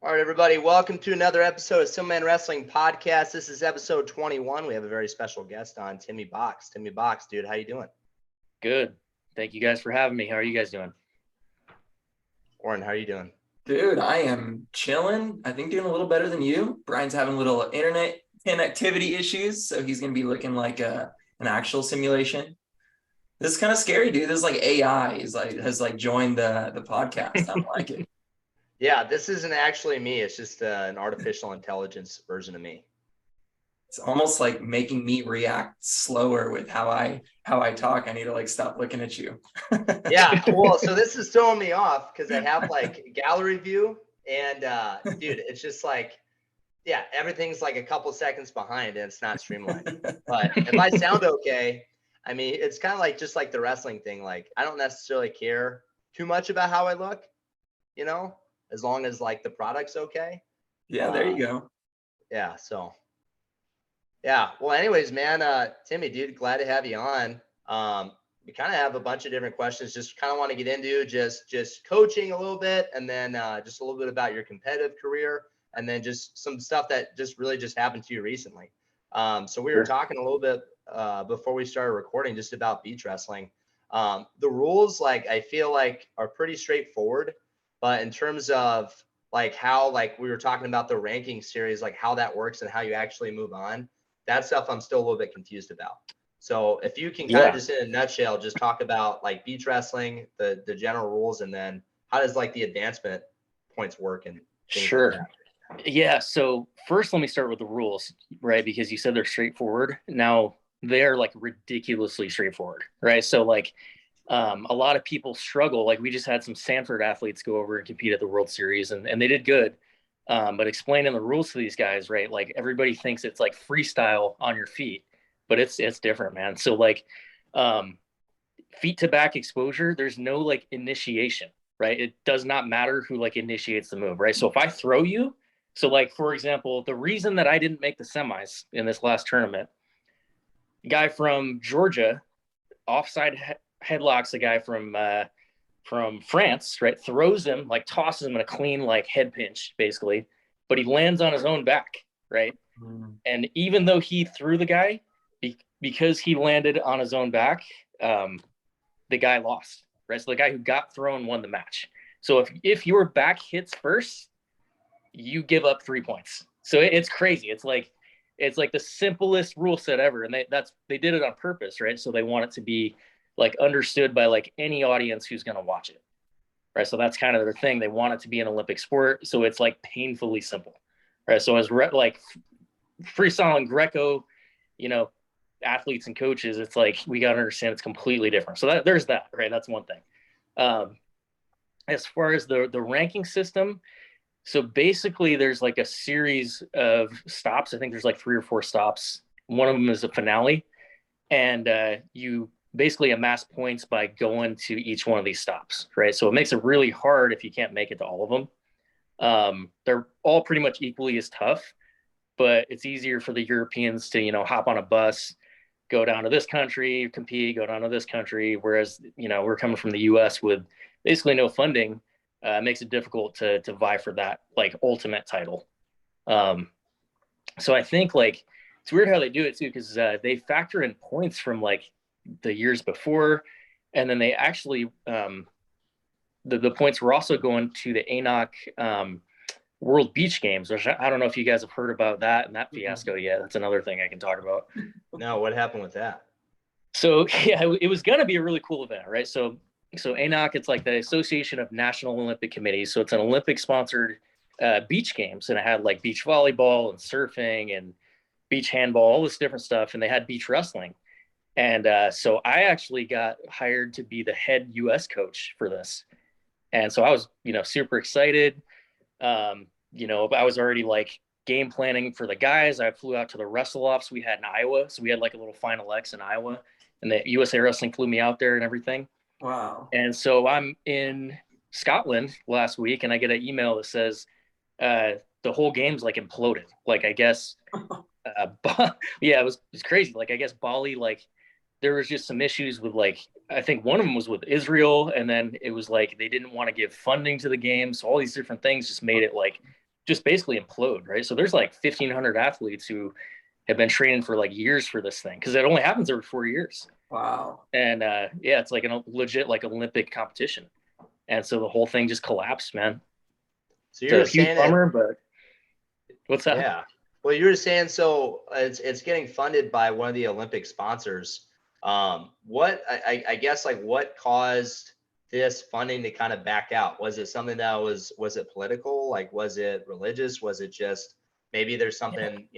All right, everybody, welcome to another episode of Simman Wrestling Podcast. This is episode 21. We have a very special guest on, Timmy Box. Timmy Box, dude, how you doing? Good. Thank you guys for having me. How are you guys doing? Warren, how are you doing? Dude, I am chilling. I think doing a little better than you. Brian's having a little internet connectivity issues, so he's going to be looking like an actual simulation. This is kind of scary, dude. This is like AI has joined the podcast. I don't like it. Yeah, this isn't actually me. It's just an artificial intelligence version of me. It's almost like making me react slower with how I talk. I need to stop looking at you. Yeah, well, so this is throwing me off because I have gallery view and dude, it's just everything's like a couple seconds behind and it's not streamlined. But if I sound okay, I mean, it's kind of just like the wrestling thing. I don't necessarily care too much about how I look, as long as the product's okay. Yeah, there you go. Yeah. So yeah. Well, anyways, man, Timmy, dude, glad to have you on. We kind of have a bunch of different questions. Just kind of want to get into just coaching a little bit, and then just a little bit about your competitive career, and then just some stuff that just happened to you recently. So we were talking a little bit before we started recording just about beach wrestling. The rules, I feel are pretty straightforward, but in terms of how we were talking about the ranking series, how that works and how you actually move on, that stuff I'm still a little bit confused about. So if you can kind of just in a nutshell, just talk about beach wrestling, the general rules, and then how does the advancement points work and things Sure. like that. Yeah. So first, let me start with the rules, right? Because you said they're straightforward. Now they're ridiculously straightforward, right? So a lot of people struggle. We just had some Sanford athletes go over and compete at the World Series, and they did good. But explaining the rules to these guys, right? Everybody thinks it's freestyle on your feet, but it's different, man. So feet to back exposure, there's no initiation, right? It does not matter who initiates the move, right? So if I throw you, so for example, the reason that I didn't make the semis in this last tournament, guy from Georgia offside headlocks a guy from France, right? Throws him, tosses him in a clean head pinch, basically, but he lands on his own back, right? And even though he threw the guy, because he landed on his own back, the guy lost, right? So the guy who got thrown won the match. So if your back hits first, you give up 3 points. So it's crazy. It's the simplest rule set ever, and they did it on purpose, right? So they want it to be understood by any audience who's going to watch it, right? So that's kind of their thing. They want it to be an Olympic sport, so it's painfully simple, right? So as freestyle and Greco, athletes and coaches, it's we got to understand it's completely different. So there's that, right? That's one thing. As far as the ranking system, so basically there's a series of stops. I think there's 3 or 4 stops. One of them is a finale, and you basically amass points by going to each one of these stops, right? So it makes it really hard if you can't make it to all of them. They're all pretty much equally as tough, but it's easier for the Europeans to, hop on a bus, go down to this country, compete, go down to this country. Whereas, we're coming from the US with basically no funding. It makes it difficult to vie for that ultimate title. So I think it's weird how they do it too, because they factor in points from the years before, and then they actually the points were also going to the ANOC World Beach Games, which I don't know if you guys have heard about that and that fiasco yet. That's another thing I can talk about. No, what happened with that? So yeah, it was going to be a really cool event, right? So ANOC, it's the Association of National Olympic Committees. So it's an Olympic sponsored beach games, and it had beach volleyball and surfing and beach handball, all this different stuff, and they had beach wrestling. And so I actually got hired to be the head US coach for this. And so I was, super excited. I was already game planning for the guys. I flew out to the wrestle offs we had in Iowa. So we had a little Final X in Iowa, and the USA Wrestling flew me out there and everything. Wow. And so I'm in Scotland last week, and I get an email that says the whole game's imploded. I guess, yeah, it was crazy. I guess Bali, there was just some issues with I think one of them was with Israel, and then it was they didn't want to give funding to the game. So all these different things just made it just basically implode, right? So there's like 1,500 athletes who have been training for like years for this thing because it only happens every 4 years. Wow. And yeah, it's like a legit like Olympic competition. And so the whole thing just collapsed, man. So you're It's a huge saying bummer, but what's that? Yeah. Well, you were saying so it's getting funded by one of the Olympic sponsors. What I guess like what caused this funding to kind of back out? Was it something that was it political? Like was it religious? Was it just maybe there's something,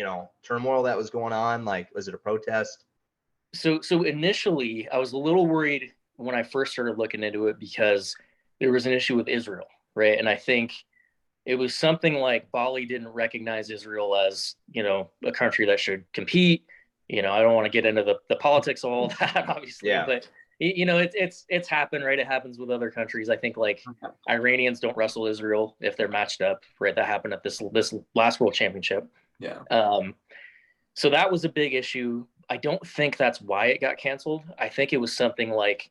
turmoil that was going on? Like was it a protest? So initially I was a little worried when I first started looking into it because there was an issue with Israel, right? And I think it was something like Bali didn't recognize Israel as, a country that should compete. I don't want to get into the politics of all that, obviously, Yeah. but it's happened, right? It happens with other countries. I think like Iranians don't wrestle Israel if they're matched up, right? That happened at this last World Championship. Yeah. So that was a big issue. I don't think that's why it got canceled. I think it was something like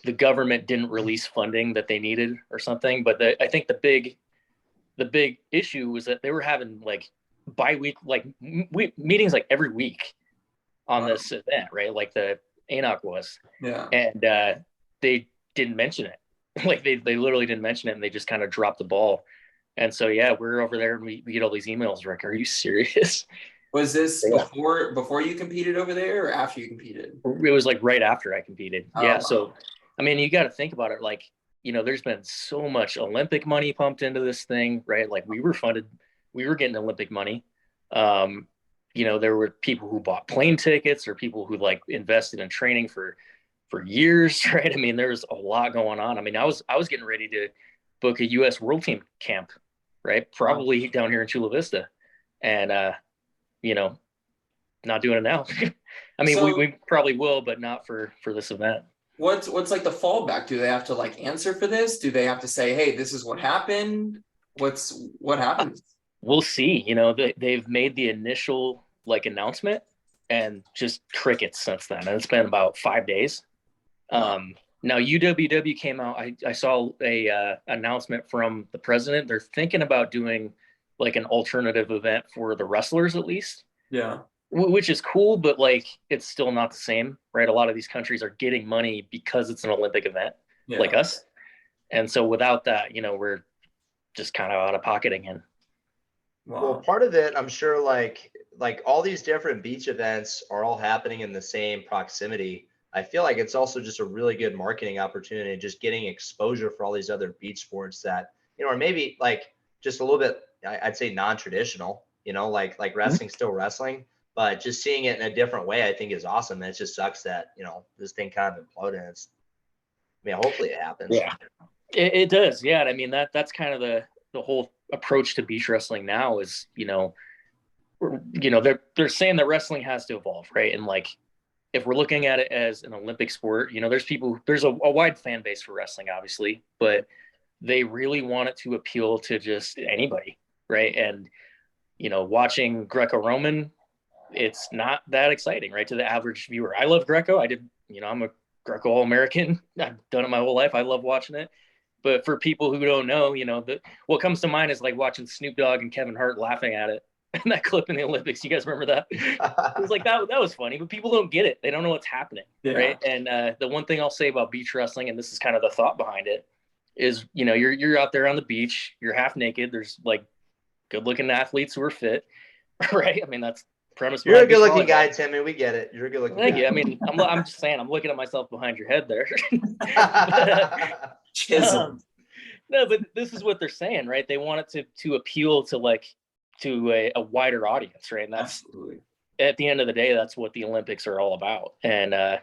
the government didn't release funding that they needed or something. But I think the big issue was that they were having like bi-week, like meetings like every week on this event, right? Like the ANOC was. Yeah. And they didn't mention it. Like they literally didn't mention it, and they just kind of dropped the ball. And so, yeah, we're over there and we get all these emails. Rick, are you serious? Was this before you competed over there or after you competed? It was like right after I competed. Yeah. Wow. So, I mean, you got to think about it. Like, there's been so much Olympic money pumped into this thing, right? Like we were funded, we were getting Olympic money. There were people who bought plane tickets or people who like invested in training for years, right? I mean, there's a lot going on. I mean, I was getting ready to book a U.S. World Team camp, right? Probably down here in Chula Vista. And, not doing it now. I mean, So, we probably will, but not for this event. What's like the fallback? Do they have to like answer for this? Do they have to say, hey, this is what happened? What happens? We'll see. They've made the initial like announcement and just crickets since then. And it's been about 5 days. Now UWW came out. I saw a announcement from the president. They're thinking about doing like an alternative event for the wrestlers at least. Yeah. Which is cool, but like it's still not the same, right? A lot of these countries are getting money because it's an Olympic event, like us. And so without that, we're just kind of out of pocket again. Wow. Well, part of it, I'm sure like all these different beach events are all happening in the same proximity. I feel like it's also just a really good marketing opportunity, just getting exposure for all these other beach sports that, are maybe like just a little bit, I'd say non-traditional, like wrestling's still wrestling, but just seeing it in a different way, I think is awesome. And it just sucks that, this thing kind of imploded. Hopefully it happens. Yeah, it does. Yeah. I mean, that's kind of the whole approach to beach wrestling now is, they're saying that wrestling has to evolve, right? And like, if we're looking at it as an Olympic sport, there's a wide fan base for wrestling, obviously, but they really want it to appeal to just anybody, right? And, watching Greco-Roman, it's not that exciting, right? To the average viewer. I love Greco. I'm a Greco All-American. I've done it my whole life. I love watching it. But for people who don't know, what comes to mind is like watching Snoop Dogg and Kevin Hart laughing at it. And that clip in the Olympics, you guys remember that? It was like, that was funny, but people don't get it. They don't know what's happening, right? And the one thing I'll say about beach wrestling, and this is kind of the thought behind it, is, you're out there on the beach, you're half naked. There's like good-looking athletes who are fit, right? I mean, that's premise. You're a good-looking guy, Timmy. We get it. You're a good-looking guy. Thank you. I mean, I'm just saying, I'm looking at myself behind your head there. No, but this is what they're saying, right? They want it to appeal to a wider audience, right? And that's absolutely, at the end of the day, that's what the Olympics are all about. And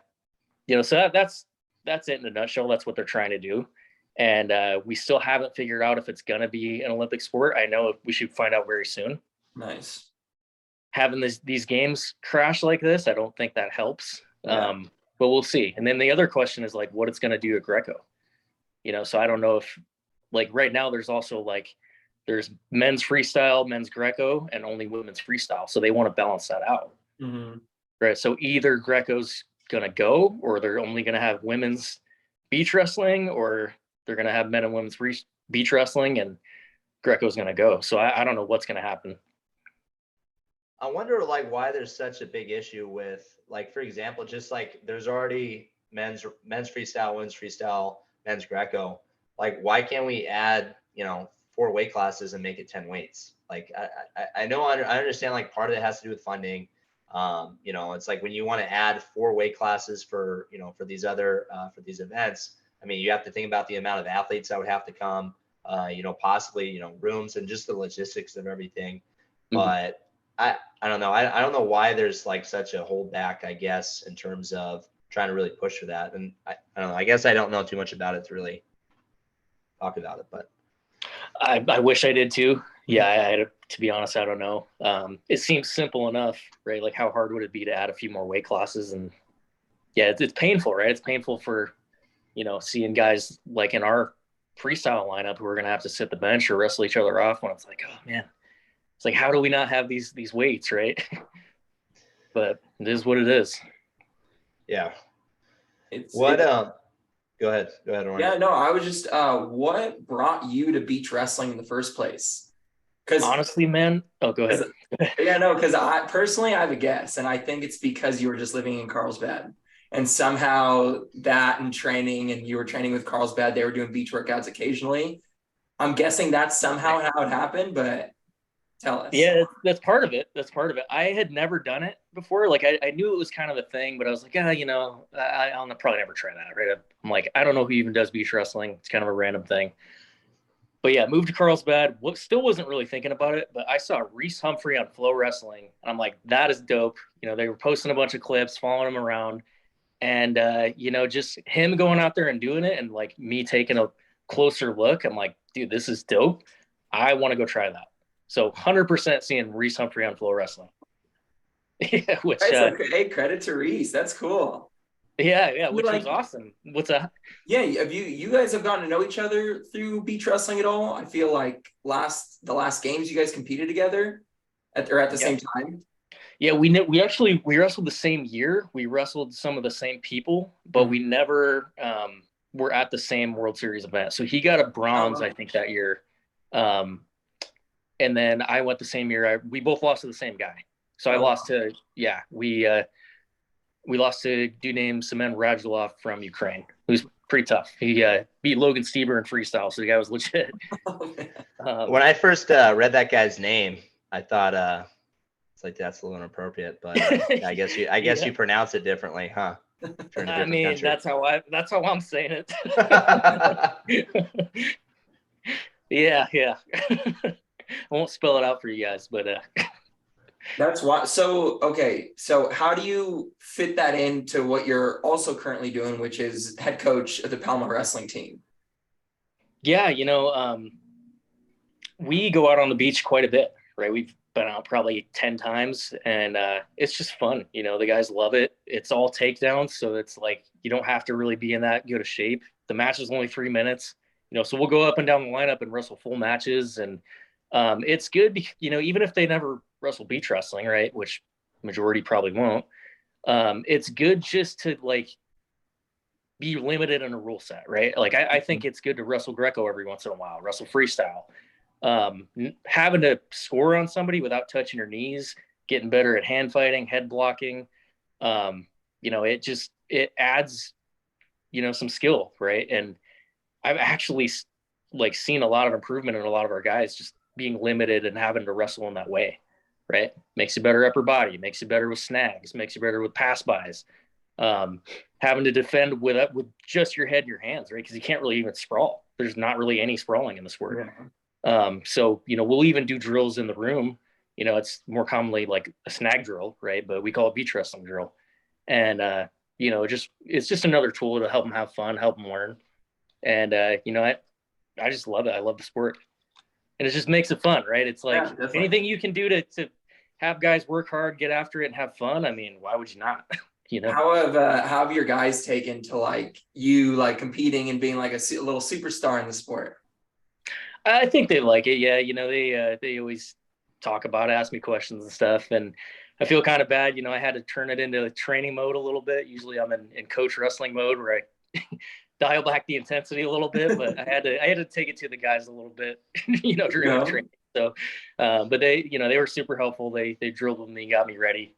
so that's it in a nutshell. That's what they're trying to do. And we still haven't figured out if it's gonna be an Olympic sport. I know we should find out very soon. Nice. Having these games crash like this, I don't think that helps. But we'll see. And then the other question is like what it's gonna do to Greco. So I don't know if like right now there's also like there's men's freestyle, men's Greco, and only women's freestyle. So they want to balance that out. Mm-hmm. Right. So either Greco's going to go, or they're only going to have women's beach wrestling, or they're going to have men and women's beach wrestling and Greco's going to go. So I don't know what's going to happen. I wonder like why there's such a big issue with, like, for example, just like there's already men's freestyle, women's freestyle, men's Greco. Like, why can't we add, 4 weight classes and make it 10 weights? Like, I know, I understand, like, part of it has to do with funding. It's like when you want to add 4 weight classes for, for these other, for these events, I mean, you have to think about the amount of athletes that would have to come, possibly, rooms and just the logistics of everything. But I don't know. I don't know why there's like such a holdback, I guess, in terms of trying to really push for that. And I don't know. I guess I don't know too much about it to really talk about it, but I wish I did too. Yeah, to be honest, I don't know. It seems simple enough, right? Like, how hard would it be to add a few more weight classes? And yeah, it's painful, right? It's painful for, seeing guys like in our freestyle lineup who are going to have to sit the bench or wrestle each other off when it's like, oh man, it's like, how do we not have these weights, right? But it is what it is. Yeah. Go ahead, Oren. Yeah, no, I was just, what brought you to beach wrestling in the first place? Because honestly, man, go ahead. Yeah, no, because I have a guess, and I think it's because you were just living in Carlsbad, and somehow that and training, and you were training with Carlsbad, they were doing beach workouts occasionally. I'm guessing that's somehow how it happened, but tell us. Yeah, that's part of it. I had never done it before. Like, I knew it was kind of a thing, but I was like, I'll probably never try that, right? I'm like, I don't know who even does beach wrestling. It's kind of a random thing. But yeah, moved to Carlsbad. Still wasn't really thinking about it, but I saw Reese Humphrey on Flow Wrestling, and I'm like, that is dope. They were posting a bunch of clips, following him around, and just him going out there and doing it, and like me taking a closer look. I'm like, dude, this is dope. I want to go try that. So 100% seeing Reese Humphrey on Flow Wrestling. Yeah, which hey, credit to Reese. That's cool. Yeah, which was awesome. What's that? Yeah, have you guys have gotten to know each other through beach wrestling at all? I feel like the last games you guys competed together at the same time. Yeah, we wrestled the same year. We wrestled some of the same people, but we never were at the same World Series event. So he got a bronze, I think, that year. And then I went the same year. We both lost to the same guy. So I lost to, we lost to a dude named Semen Radulov from Ukraine, who's pretty tough. He beat Logan Stieber in freestyle, so the guy was legit. When I first read that guy's name, I thought it's like, that's a little inappropriate, but I guess you pronounce it differently, huh? I mean, country. that's how I'm saying it. Yeah. I won't spell it out for you guys, but that's why. So, okay. So how do you fit that into what you're also currently doing, which is head coach of the Palomar wrestling team? Yeah. We go out on the beach quite a bit, right? We've been out probably 10 times, and it's just fun. The guys love it. It's all takedowns. So it's like, you don't have to really be in that good of shape. The match is only 3 minutes, so we'll go up and down the lineup and wrestle full matches. And it's good because, even if they never wrestle beach wrestling, right, which majority probably won't, it's good just to like be limited in a rule set, right? Like I think it's good to wrestle Greco every once in a while, wrestle freestyle. Having to score on somebody without touching your knees, getting better at hand fighting, head blocking, it adds, some skill, right? And I've actually like seen a lot of improvement in a lot of our guys just being limited and having to wrestle in that way, right? Makes you better upper body, makes you better with snags, makes you better with pass bys. Having to defend with just your head and your hands, right? Because you can't really even sprawl. There's not really any sprawling in the sport. Yeah. So, we'll even do drills in the room. It's more commonly like a snag drill, right? But we call it beach wrestling drill. And, it's just another tool to help them have fun, help them learn. And, I just love it. I love the sport. And it just makes it fun, right? It's like anything you can do to have guys work hard, get after it, and have fun. I mean, why would you not? How have your guys taken to like you like competing and being like a little superstar in the sport? I think they like it. Yeah, they always talk about it, ask me questions and stuff, and I feel kind of bad. I had to turn it into training mode a little bit. Usually I'm in coach wrestling mode where dial back the intensity a little bit, but I had to take it to the guys a little bit, during the training. So, but they, they were super helpful. They drilled with me, got me ready.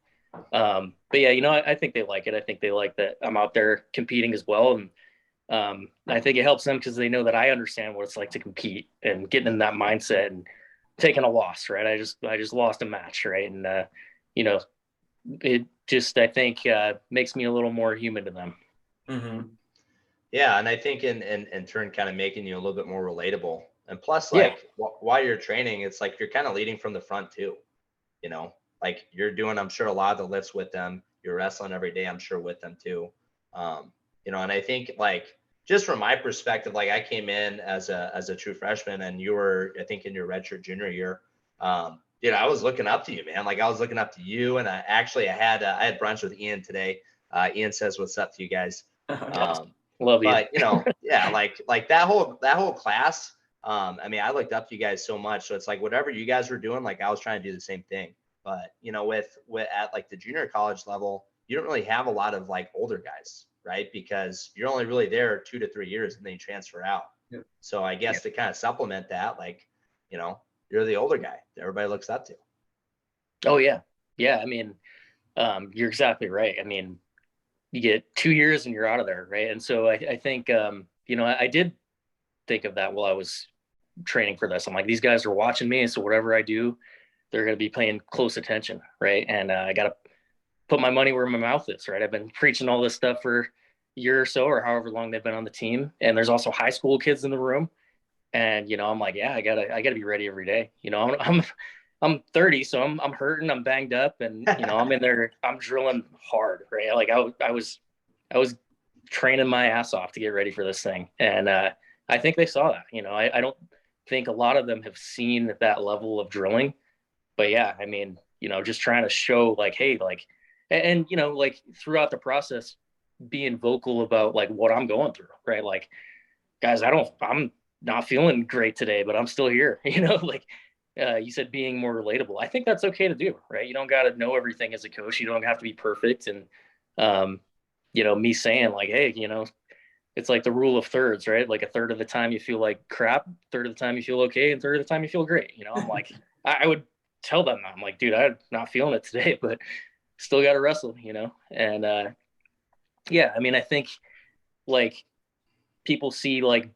But yeah, I think they like it. I think they like that I'm out there competing as well. And I think it helps them because they know that I understand what it's like to compete and getting in that mindset and taking a loss, right? I just lost a match, right? And, it just, I think, makes me a little more human to them. Mm-hmm. Yeah. And I think in turn, kind of making you a little bit more relatable. And plus, Yeah. while you're training, it's like you're kind of leading from the front too, like you're doing, I'm sure, a lot of the lifts with them. You're wrestling every day, I'm sure, with them too. And I think, like, just from my perspective, like I came in as a true freshman, and you were, I think, in your redshirt junior year. I was looking up to you, man. Like I was looking up to you, and I had brunch with Ian today. Ian says what's up to you guys. Love you. But yeah, like that whole class. I mean, I looked up to you guys so much. So it's like whatever you guys were doing, like I was trying to do the same thing. But with at like the junior college level, you don't really have a lot of like older guys, right? Because you're only really there 2 to 3 years and then you transfer out. Yep. So I guess to kind of supplement that, like, you're the older guy that everybody looks up to. Oh yeah. Yeah. I mean, you're exactly right. I mean, you get 2 years and you're out of there. Right. And so I think, I did think of that while I was training for this. I'm like, these guys are watching me. So whatever I do, they're going to be paying close attention. Right. And I got to put my money where my mouth is. Right. I've been preaching all this stuff for a year or so, or however long they've been on the team. And there's also high school kids in the room. And, I'm like, yeah, I gotta be ready every day. I'm 30, so I'm hurting, I'm banged up, and, I'm in there, I'm drilling hard. Right. Like I was training my ass off to get ready for this thing. And, I think they saw that. I don't think a lot of them have seen that level of drilling, but yeah, I mean, just trying to show like, hey, like, and like throughout the process, being vocal about like what I'm going through, right? Like, guys, I'm not feeling great today, but I'm still here. Like you said, being more relatable. I think that's okay to do, right? You don't got to know everything as a coach. You don't have to be perfect. And, me saying like, hey, it's like the rule of thirds, right? Like a third of the time you feel like crap, third of the time you feel okay, and third of the time you feel great. I'm like, I would tell them that. I'm like, dude, I'm not feeling it today, but still got to wrestle, And yeah, I mean, I think like people see like,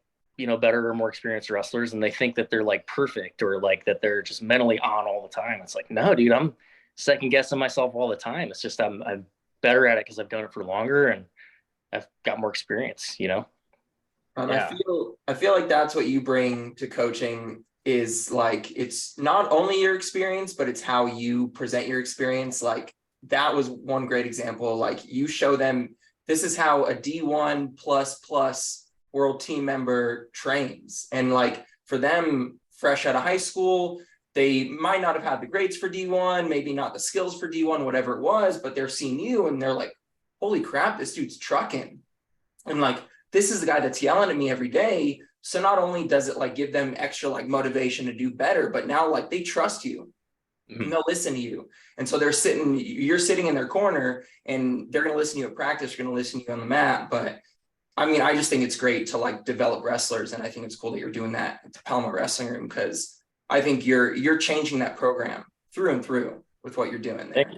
better or more experienced wrestlers, and they think that they're like perfect or like that they're just mentally on all the time. It's like, no, dude, I'm second guessing myself all the time. It's just I'm better at it because I've done it for longer and I've got more experience. And Yeah. I feel like that's what you bring to coaching, is like, it's not only your experience, but it's how you present your experience. Like that was one great example. Like you show them, this is how a D1 plus world team member trains. And like for them, fresh out of high school, they might not have had the grades for D1, maybe not the skills for D1, whatever it was, but they're seeing you and they're like, holy crap, this dude's trucking. And like, this is the guy that's yelling at me every day. So not only does it like give them extra like motivation to do better, but now like they trust you. And they'll listen to you. And so you're sitting in their corner and they're going to listen to you at practice. They're going to listen to you on the mat. But I mean, I just think it's great to like develop wrestlers. And I think it's cool that you're doing that at the Palomar Wrestling Room, because I think you're changing that program through and through with what you're doing there.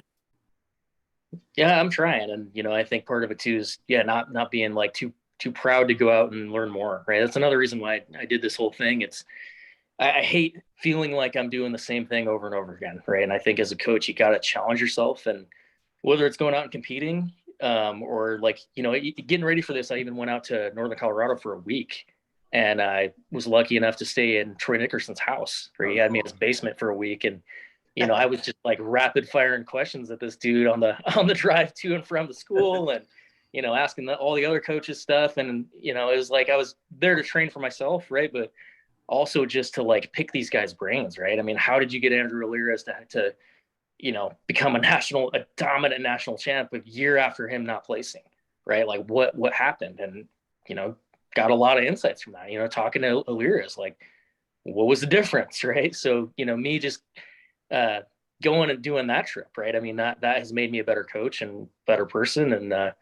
Yeah, I'm trying. And, I think part of it too is, not being like too proud to go out and learn more. Right. That's another reason why I did this whole thing. I hate feeling like I'm doing the same thing over and over again. Right. And I think as a coach, you got to challenge yourself, and whether it's going out and competing, or like, getting ready for this. I even went out to Northern Colorado for a week, and I was lucky enough to stay in Troy Nickerson's house, where he had me in his basement for a week. And, I was just like rapid firing questions at this dude on the drive to and from the school, and, asking all the other coaches stuff. And, it was like, I was there to train for myself. Right. But also just to like pick these guys' brains. Right. I mean, how did you get Andrew Ramirez to become a dominant national champ a year after him not placing, right? Like what happened? And, got a lot of insights from that, talking to Alira's, like, what was the difference? Right. So, me just going and doing that trip, right. I mean, that has made me a better coach and better person. And,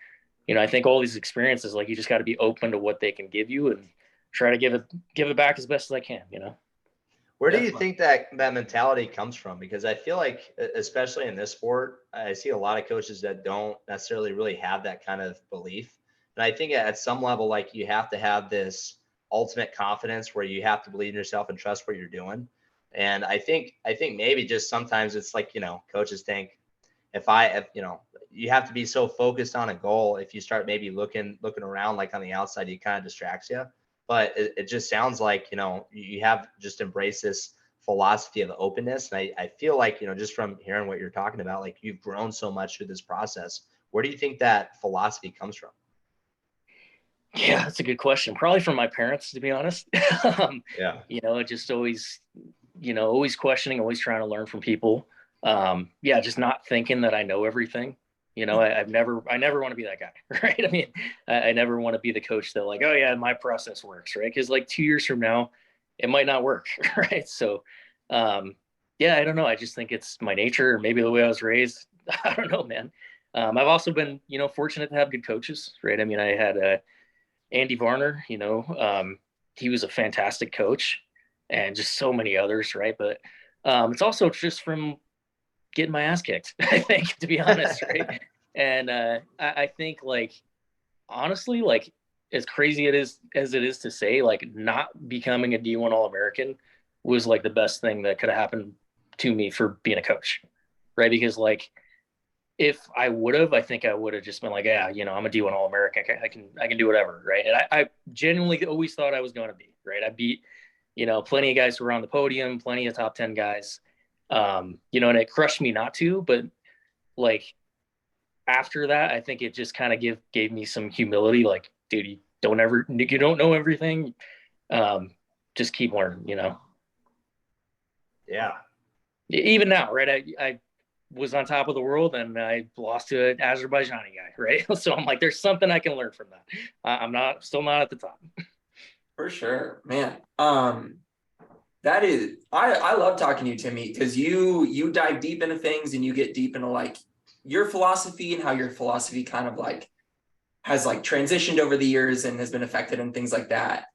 I think all these experiences, like, you just got to be open to what they can give you and try to give it back as best as I can, Where do you think that mentality comes from? Because I feel like, especially in this sport, I see a lot of coaches that don't necessarily really have that kind of belief. And I think at some level, like, you have to have this ultimate confidence where you have to believe in yourself and trust what you're doing. And I think maybe just sometimes it's like, coaches think if you have to be so focused on a goal. If you start maybe looking around, like, on the outside, it kind of distracts you. But it just sounds like, you have just embraced this philosophy of openness. And I feel like, just from hearing what you're talking about, like, you've grown so much through this process. Where do you think that philosophy comes from? Yeah, that's a good question. Probably from my parents, to be honest. Yeah. Just always, always questioning, always trying to learn from people. Just not thinking that I know everything. I never want to be that guy, right? I mean, I never want to be the coach that, like, oh yeah, my process works, right? Because, like, 2 years from now, it might not work, right? So, I don't know. I just think it's my nature, or maybe the way I was raised. I don't know, man. I've also been, fortunate to have good coaches, right? I mean, I had Andy Varner, he was a fantastic coach, and just so many others, right? But it's also just from getting my ass kicked, I think, to be honest, right? And I think, like, honestly, like, as crazy as it is to say, like, not becoming a D1 All-American was, like, the best thing that could have happened to me for being a coach, right? Because, like, if I would have, I think I would have just been like, yeah, I'm a D1 All-American. I can do whatever, right? And I genuinely always thought I was going to be, right? I beat, plenty of guys who were on the podium, plenty of top 10 guys, and it crushed me not to. But, like, after that, I think it just kind of gave me some humility. Like, dude, you don't know everything. Just keep learning, Yeah. Even now, right? I was on top of the world and I lost to an Azerbaijani guy, right? So I'm like, there's something I can learn from that. I'm still not at the top. For sure, man. That is, I love talking to you, Timmy, because you dive deep into things and you get deep into, like, your philosophy and how your philosophy kind of, like, has, like, transitioned over the years and has been affected and things like that.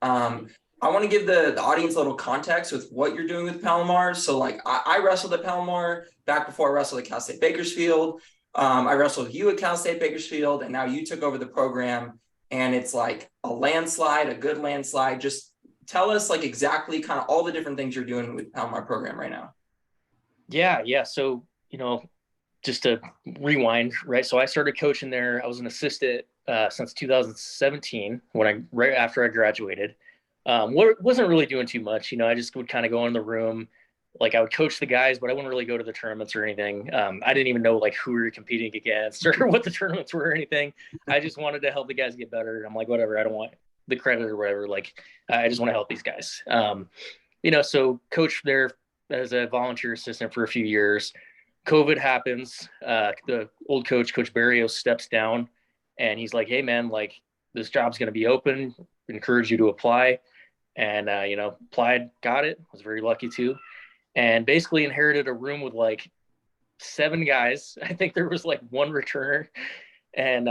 I want to give the audience a little context with what you're doing with Palomar. So, like, I wrestled at Palomar back before I wrestled at Cal State Bakersfield. I wrestled with you at Cal State Bakersfield, and now you took over the program, and it's like a landslide, a good landslide. Just tell us, like, exactly kind of all the different things you're doing with Palomar program right now. Yeah. So, just to rewind, right? So I started coaching there. I was an assistant since 2017 right after I graduated. Wasn't really doing too much. I just would kind of go in the room. Like, I would coach the guys, but I wouldn't really go to the tournaments or anything. I didn't even know, like, who we were competing against or what the tournaments were or anything. I just wanted to help the guys get better. I'm like, whatever, I don't want the credit or whatever. Like, I just want to help these guys. So coached there as a volunteer assistant for a few years. COVID happens. The old coach, Coach Barrios, steps down, and he's like, hey, man, like, this job's going to be open. Encourage you to apply. And, applied, got it. Was very lucky too. And basically inherited a room with, like, 7 guys. I think there was, like, 1 returner, and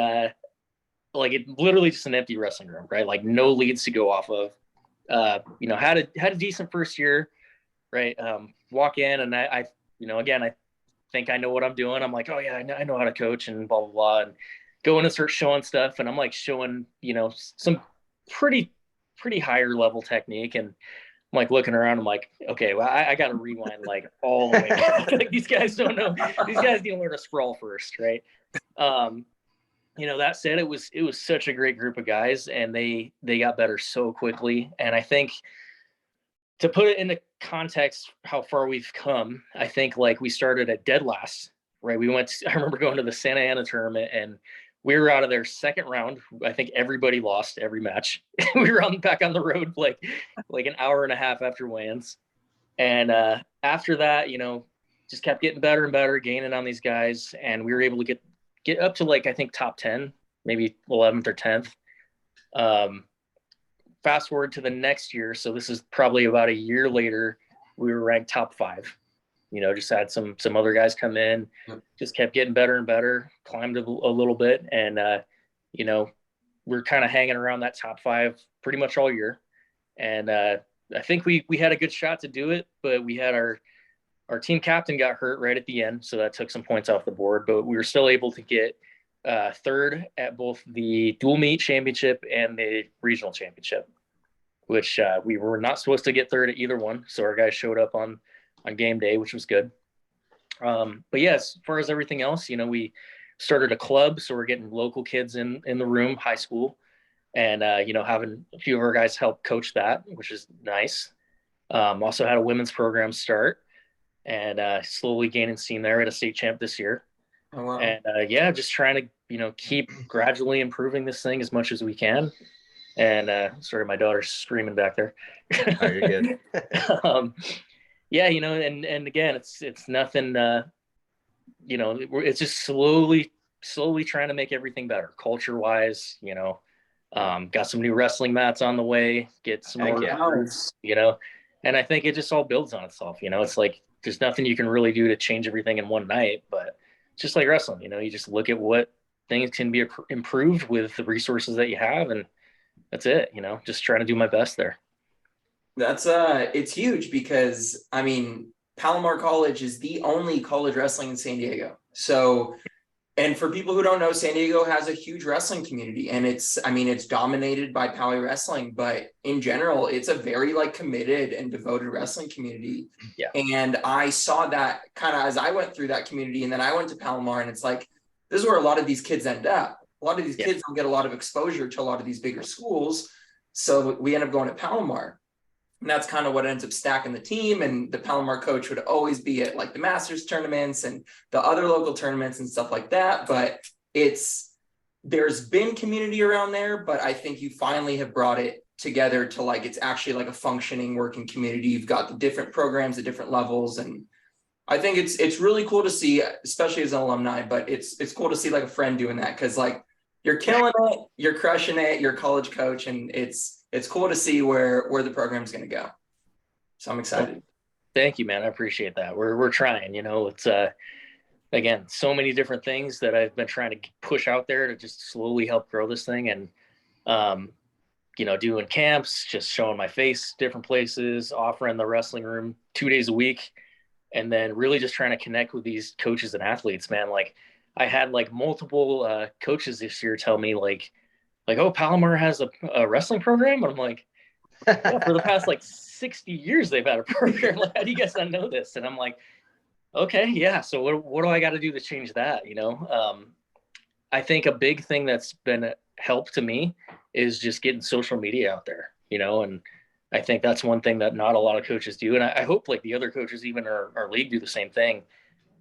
like, it literally just an empty wrestling room, right? Like, no leads to go off of. Had a decent first year, right? Walk in, and I again, I think I know what I'm doing. I'm like, oh yeah, I know how to coach and blah blah blah, and go in and start showing stuff, and I'm, like, showing some pretty higher level technique, and I'm, like, looking around. I'm like, okay, well, I got to rewind, like, all the way back. Like, these guys don't know. These guys need to learn to sprawl first, right? That said, it was such a great group of guys, and they got better so quickly. And I think, to put it into context, how far we've come, I think, like, we started at dead last, right? I remember going to the Santa Ana tournament, and we were out of their second round. I think everybody lost every match. We were back on the road like an hour and a half after weigh-ins. And after that, just kept getting better and better, gaining on these guys. And we were able to get up to, like, I think top 10, maybe 11th or 10th. Fast forward to the next year. So this is probably about a year later, we were ranked top 5. Just had some other guys come in, just kept getting better and better, climbed a little bit. And, we're kind of hanging around that top 5 pretty much all year. And I think we had a good shot to do it, but we had our team captain got hurt right at the end. So that took some points off the board, but we were still able to get 3rd at both the dual meet championship and the regional championship, which we were not supposed to get 3rd at either one. So our guys showed up on game day, which was good. But yeah, as far as everything else, we started a club. So we're getting local kids in the room, high school, and, having a few of our guys help coach that, which is nice. Also had a women's program start, and slowly gaining steam there at a state champ this year. Oh, wow. And just trying to, keep gradually improving this thing as much as we can. And sorry, my daughter's screaming back there. Oh, you're good. Yeah, and again, it's nothing, it's just slowly trying to make everything better culture wise, got some new wrestling mats on the way, get some more, and I think it just all builds on itself. It's like, there's nothing you can really do to change everything in one night, but just like wrestling, you just look at what things can be improved with the resources that you have. And that's it, just trying to do my best there. That's it's huge because Palomar College is the only college wrestling in San Diego. So, and for people who don't know, San Diego has a huge wrestling community, and it's dominated by Pally wrestling, but in general, it's a very committed and devoted wrestling community. Yeah. And I saw that kind of as I went through that community, and then I went to Palomar, and it's like, this is where a lot of these kids end up. A lot of these kids don't get a lot of exposure to a lot of these bigger schools. So we end up going to Palomar. And that's kind of what ends up stacking the team. And the Palomar coach would always be at the Masters tournaments and the other local tournaments and stuff like that. But there's been community around there, but I think you finally have brought it together to it's actually a functioning working community. You've got the different programs at different levels. And I think it's really cool to see, especially as an alumni, but it's cool to see a friend doing that. Cause you're killing it, you're crushing it, you're a college coach, and it's cool to see where the program is going to go. So I'm excited. Well, thank you, man. I appreciate that. We're trying, it's again, so many different things that I've been trying to push out there to just slowly help grow this thing. And, doing camps, just showing my face different places, offering the wrestling room 2 days a week. And then really just trying to connect with these coaches and athletes, man. I had multiple coaches this year tell me oh, Palomar has a wrestling program. And I'm like, yeah, for the past 60 years, they've had a program. How do you guys not know this? And I'm like, okay, yeah. So what do I got to do to change that? I think a big thing that's been a help to me is just getting social media out there, and I think that's one thing that not a lot of coaches do. And I hope the other coaches, even our league, do the same thing,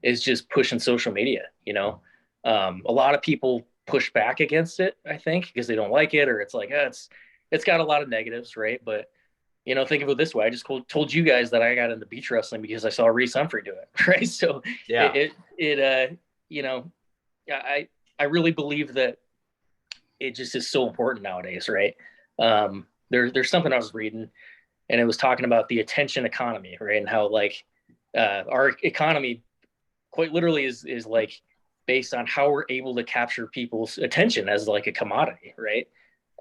is just pushing social media. A lot of people push back against it, I think, because they don't like it, or it's it's got a lot of negatives, right? But think of it this way: I just told you guys that I got into beach wrestling because I saw Reese Humphrey do it, right? So yeah, I really believe that it just is so important nowadays, right? There's something I was reading, and it was talking about the attention economy, right? And how our economy quite literally is based on how we're able to capture people's attention as a commodity, right?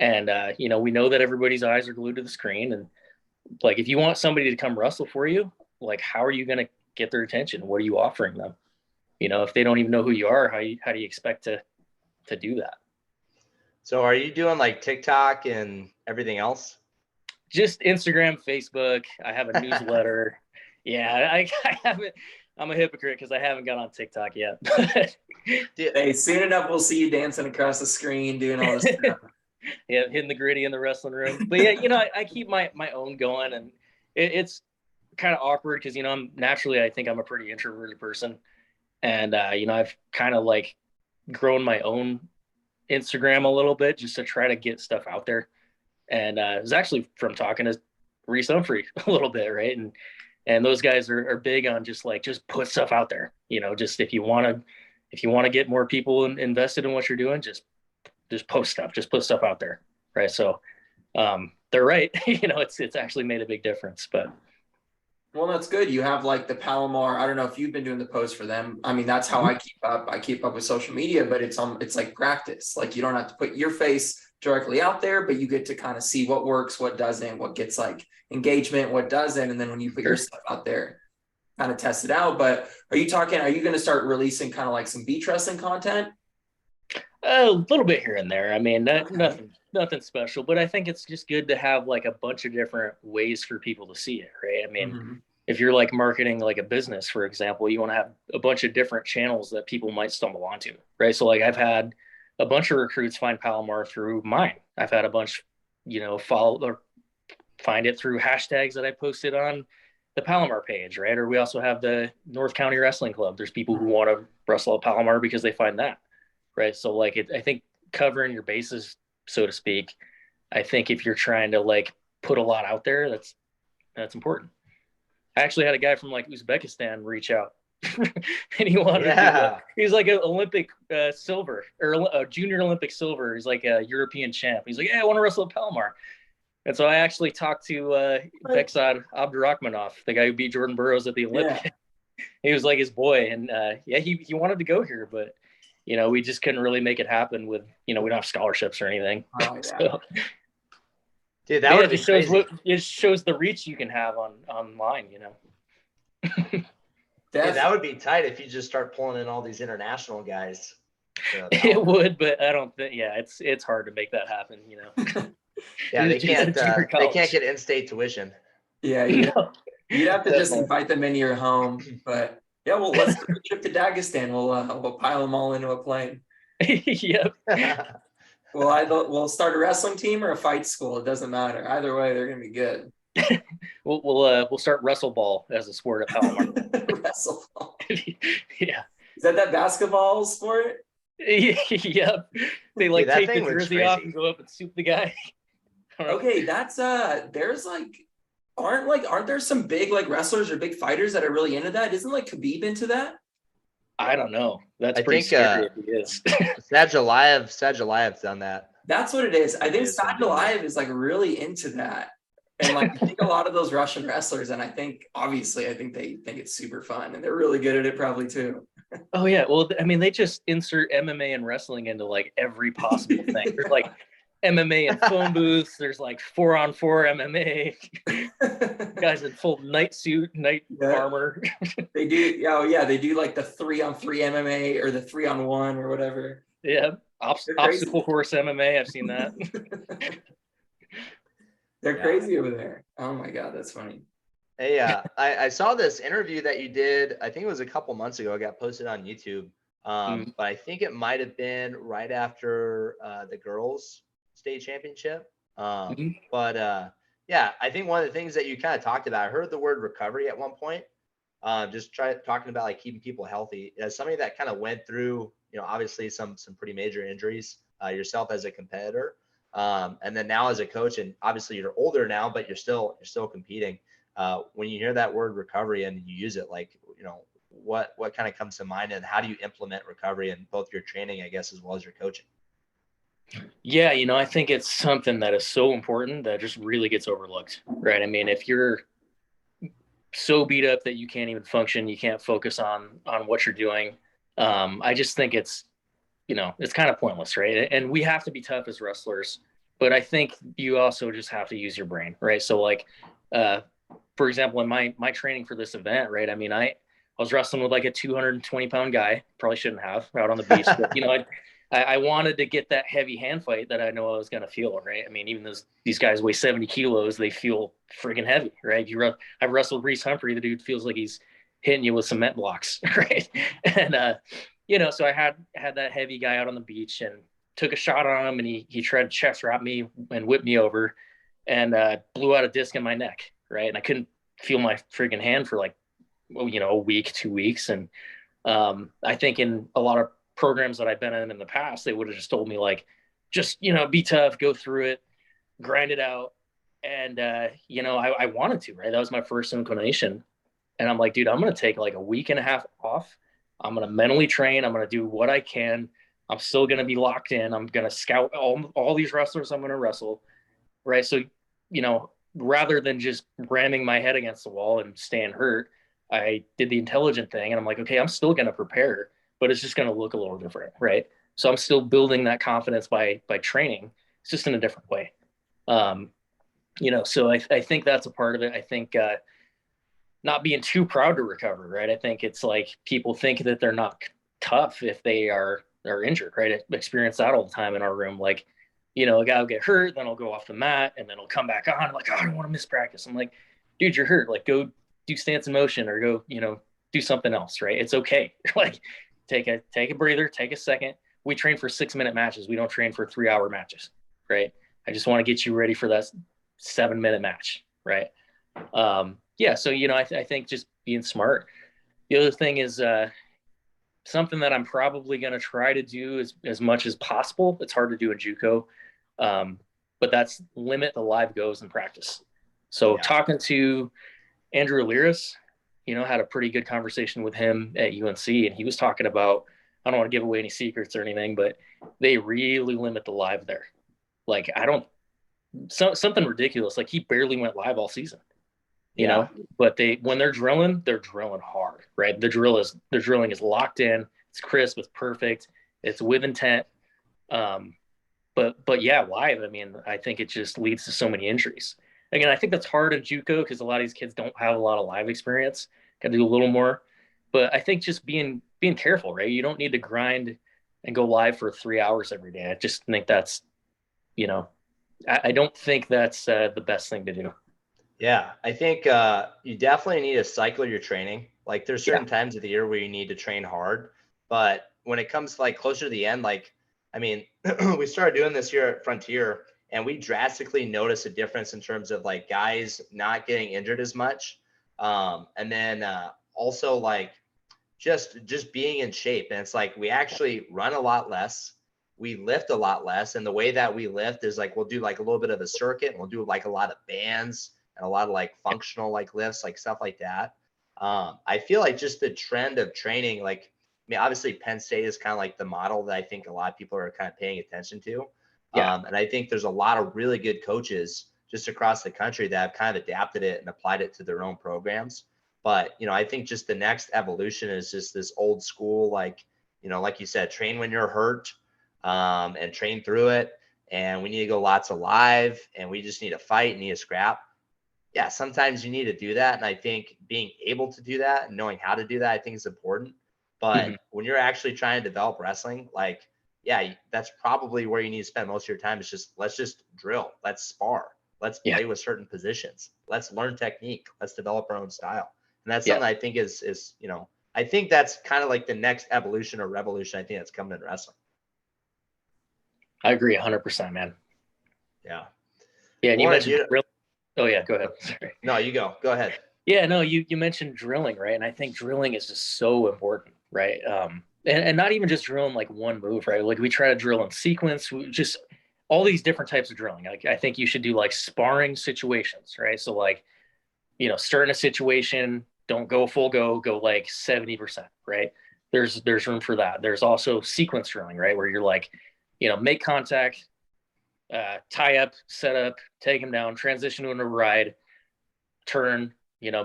And we know that everybody's eyes are glued to the screen, and if you want somebody to come wrestle for you, how are you going to get their attention? What are you offering them? If they don't even know who you are, how do you expect to do that? So are you doing TikTok and everything else? Just Instagram, Facebook. I have a newsletter. Yeah, I haven't. I'm a hypocrite because I haven't got on TikTok yet. Hey, soon enough, we'll see you dancing across the screen, doing all this stuff. Yeah, hitting the gritty in the wrestling room. But yeah, I keep my own going, and it's kind of awkward because I think I'm a pretty introverted person, and I've kind of grown my own Instagram a little bit just to try to get stuff out there. And it was actually from talking to Reese Humphrey a little bit, right? And those guys are big on just put stuff out there. Just if you want to get more people invested in what you're doing, just post stuff, just put stuff out there, right? So they're right. It's actually made a big difference. But Well, that's good. You have like the Palomar. I don't know if you've been doing the posts for them. I mean, that's how I keep up. I keep up with social media, but it's like practice. Like you don't have to put your face directly out there, but you get to kind of see what works, what doesn't, what gets like engagement, what doesn't. And then when you put your stuff out there, kind of test it out. But are you going to start releasing kind of like some beach wrestling content? A little bit here and there. I mean, nothing special, but I think it's just good to have like a bunch of different ways for people to see it, right? I mean, if you're like marketing like a business, for example, you want to have a bunch of different channels that people might stumble onto, right? So like I've had a bunch of recruits find Palomar through mine. I've had a bunch, follow or find it through hashtags that I posted on the Palomar page, right? Or we also have the North County Wrestling Club. There's people who want to wrestle at Palomar because they find that. Right. So like I think covering your bases, so to speak, I think if you're trying to like put a lot out there, that's important. I actually had a guy from like Uzbekistan reach out and he wanted to he's like an Olympic silver or a junior Olympic silver. He's like a European champ. He's like, yeah, I want to wrestle at Palomar. And so I actually talked to Beksad Abdurrahmanov, the guy who beat Jordan Burroughs at the Olympics. Yeah. He was like his boy. And he wanted to go here, but we just couldn't really make it happen with, we don't have scholarships or anything. Oh, yeah. So, dude, that would be crazy. It shows the reach you can have online, Dude, that would be tight if you just start pulling in all these international guys. It would, but I don't think, it's hard to make that happen, Yeah, they can't get in-state tuition. Yeah, you'd have to just invite them into your home, but yeah, well, let's do a trip to Dagestan. We'll pile them all into a plane. Yep. We'll start a wrestling team or a fight school. It doesn't matter. Either way, they're gonna be good. We'll start wrestle ball as a sport at Palomar. Wrestle ball. Yeah. Is that basketball sport? Yep. They like take the jersey off and go up and soup the guy. Okay, that's there's like aren't there some big like wrestlers or big fighters that are really into that? Isn't like Khabib into that? I don't know. That's pretty scary if he is. Sadulaev's done that. That's what it is. I think Sadulaev is like really into that. And like I think a lot of those Russian wrestlers, and I think they think it's super fun and they're really good at it probably too. Oh yeah. Well, I mean, they just insert MMA and wrestling into like every possible thing. There's like MMA and phone booths. There's like 4-on-4 MMA. Guys in full night armor. They do. Oh yeah, they do like the 3-on-3 MMA or the 3-on-1 or whatever. Yeah, obstacle course MMA. I've seen that. They're crazy over there. Oh my god, that's funny. Hey, I saw this interview that you did. I think it was a couple months ago. It got posted on YouTube. But I think it might have been right after the girls' state championship. But I think one of the things that you kind of talked about, I heard the word recovery at one point. Just talking about like keeping people healthy. As somebody that kind of went through, obviously some pretty major injuries yourself as a competitor, and then now as a coach, and obviously you're older now, but you're still competing. When you hear that word recovery and you use it, like what kind of comes to mind, and how do you implement recovery in both your training, I guess, as well as your coaching? Yeah, I think it's something that is so important that just really gets overlooked, right? I mean, if you're so beat up that you can't even function, you can't focus on what you're doing, I just think it's kind of pointless, right? And we have to be tough as wrestlers, but I think you also just have to use your brain, right? So like, for example, in my training for this event, right? I mean, I was wrestling with like a 220-pound guy. Probably shouldn't have out on the beach, but I wanted to get that heavy hand fight that I know I was going to feel, right? I mean, even these guys weigh 70 kilos, they feel friggin' heavy, right? I've wrestled Reese Humphrey. The dude feels like he's hitting you with cement blocks, right? And so I had that heavy guy out on the beach and took a shot on him, and he tried to chest wrap me and whip me over, and blew out a disc in my neck, right? And I couldn't feel my friggin' hand for like, a week, 2 weeks. And I think in a lot of programs that I've been in the past, they would have just told me like, just, be tough, go through it, grind it out. And, I wanted to, right? That was my first inclination. And I'm like, dude, I'm going to take like a week and a half off. I'm going to mentally train. I'm going to do what I can. I'm still going to be locked in. I'm going to scout all these wrestlers I'm going to wrestle. Right. So, rather than just ramming my head against the wall and staying hurt, I did the intelligent thing, and I'm like, okay, I'm still going to prepare, but it's just going to look a little different, right? So I'm still building that confidence by training. It's just in a different way. So I think that's a part of it. I think not being too proud to recover, right? I think it's like people think that they're not tough if they are injured, right? I experience that all the time in our room. Like, a guy will get hurt, then I'll go off the mat, and then he'll come back on. Like, oh, I don't want to miss practice. I'm like, dude, you're hurt. Like, go do stance in motion or go, do something else, right? It's okay. Like, take a breather, take a second. We train for 6-minute matches. We don't train for 3-hour matches, right? I just want to get you ready for that 7-minute match, right? So, I think just being smart. The other thing is something that I'm probably going to try to do as much as possible. It's hard to do in JUCO, but that's limit the live goes in practice. So talking to Andrew Aliris, had a pretty good conversation with him at UNC, and he was talking about, I don't want to give away any secrets or anything, but they really limit the live there. Like, something ridiculous. Like, he barely went live all season. But when they're drilling hard, right? The drilling is locked in. It's crisp. It's perfect. It's with intent. But yeah, live, I mean, I think it just leads to so many injuries. Again, I think that's hard in JUCO because a lot of these kids don't have a lot of live experience. Got to do a little more. But I think just being careful, right? You don't need to grind and go live for 3 hours every day. I just think that's, I don't think that's the best thing to do. Yeah, I think you definitely need to cycle your training. Like, there's certain times of the year where you need to train hard, but when it comes like closer to the end, like, I mean, we started doing this here at Frontier, and we drastically noticed a difference in terms of like guys not getting injured as much, and then also like just being in shape. And it's like we actually run a lot less, we lift a lot less, and the way that we lift is like we'll do like a little bit of a circuit, and we'll do like a lot of bands and a lot of like functional like lifts, like stuff like that. I feel like just the trend of training, like, I mean, obviously Penn State is kind of like the model that I think a lot of people are kind of paying attention to. And I think there's a lot of really good coaches just across the country that have kind of adapted it and applied it to their own programs. But, I think just the next evolution is just this old school, like, like you said, train when you're hurt, and train through it. And we need to go lots of live, and we just need to fight and need to scrap. Yeah, sometimes you need to do that. And I think being able to do that and knowing how to do that, I think is important. But when you're actually trying to develop wrestling, like, yeah, that's probably where you need to spend most of your time. Is just, let's just drill. Let's spar. Let's play with certain positions. Let's learn technique. Let's develop our own style. And that's something I think is, I think that's kind of like the next evolution or revolution I think that's coming in wrestling. I agree 100%, man. Yeah. Yeah. And you mentioned drill. Oh yeah, go ahead. Sorry. No, you go ahead. Yeah, no, you mentioned drilling, right? And I think drilling is just so important, right? And not even just drilling like one move, right? Like, we try to drill in sequence, just all these different types of drilling. Like, I think you should do like sparring situations, right? So like, start in a situation, don't go full go like 70%, right? There's room for that. There's also sequence drilling, right? Where you're like, make contact, tie up, set up, take him down, transition to a ride, turn,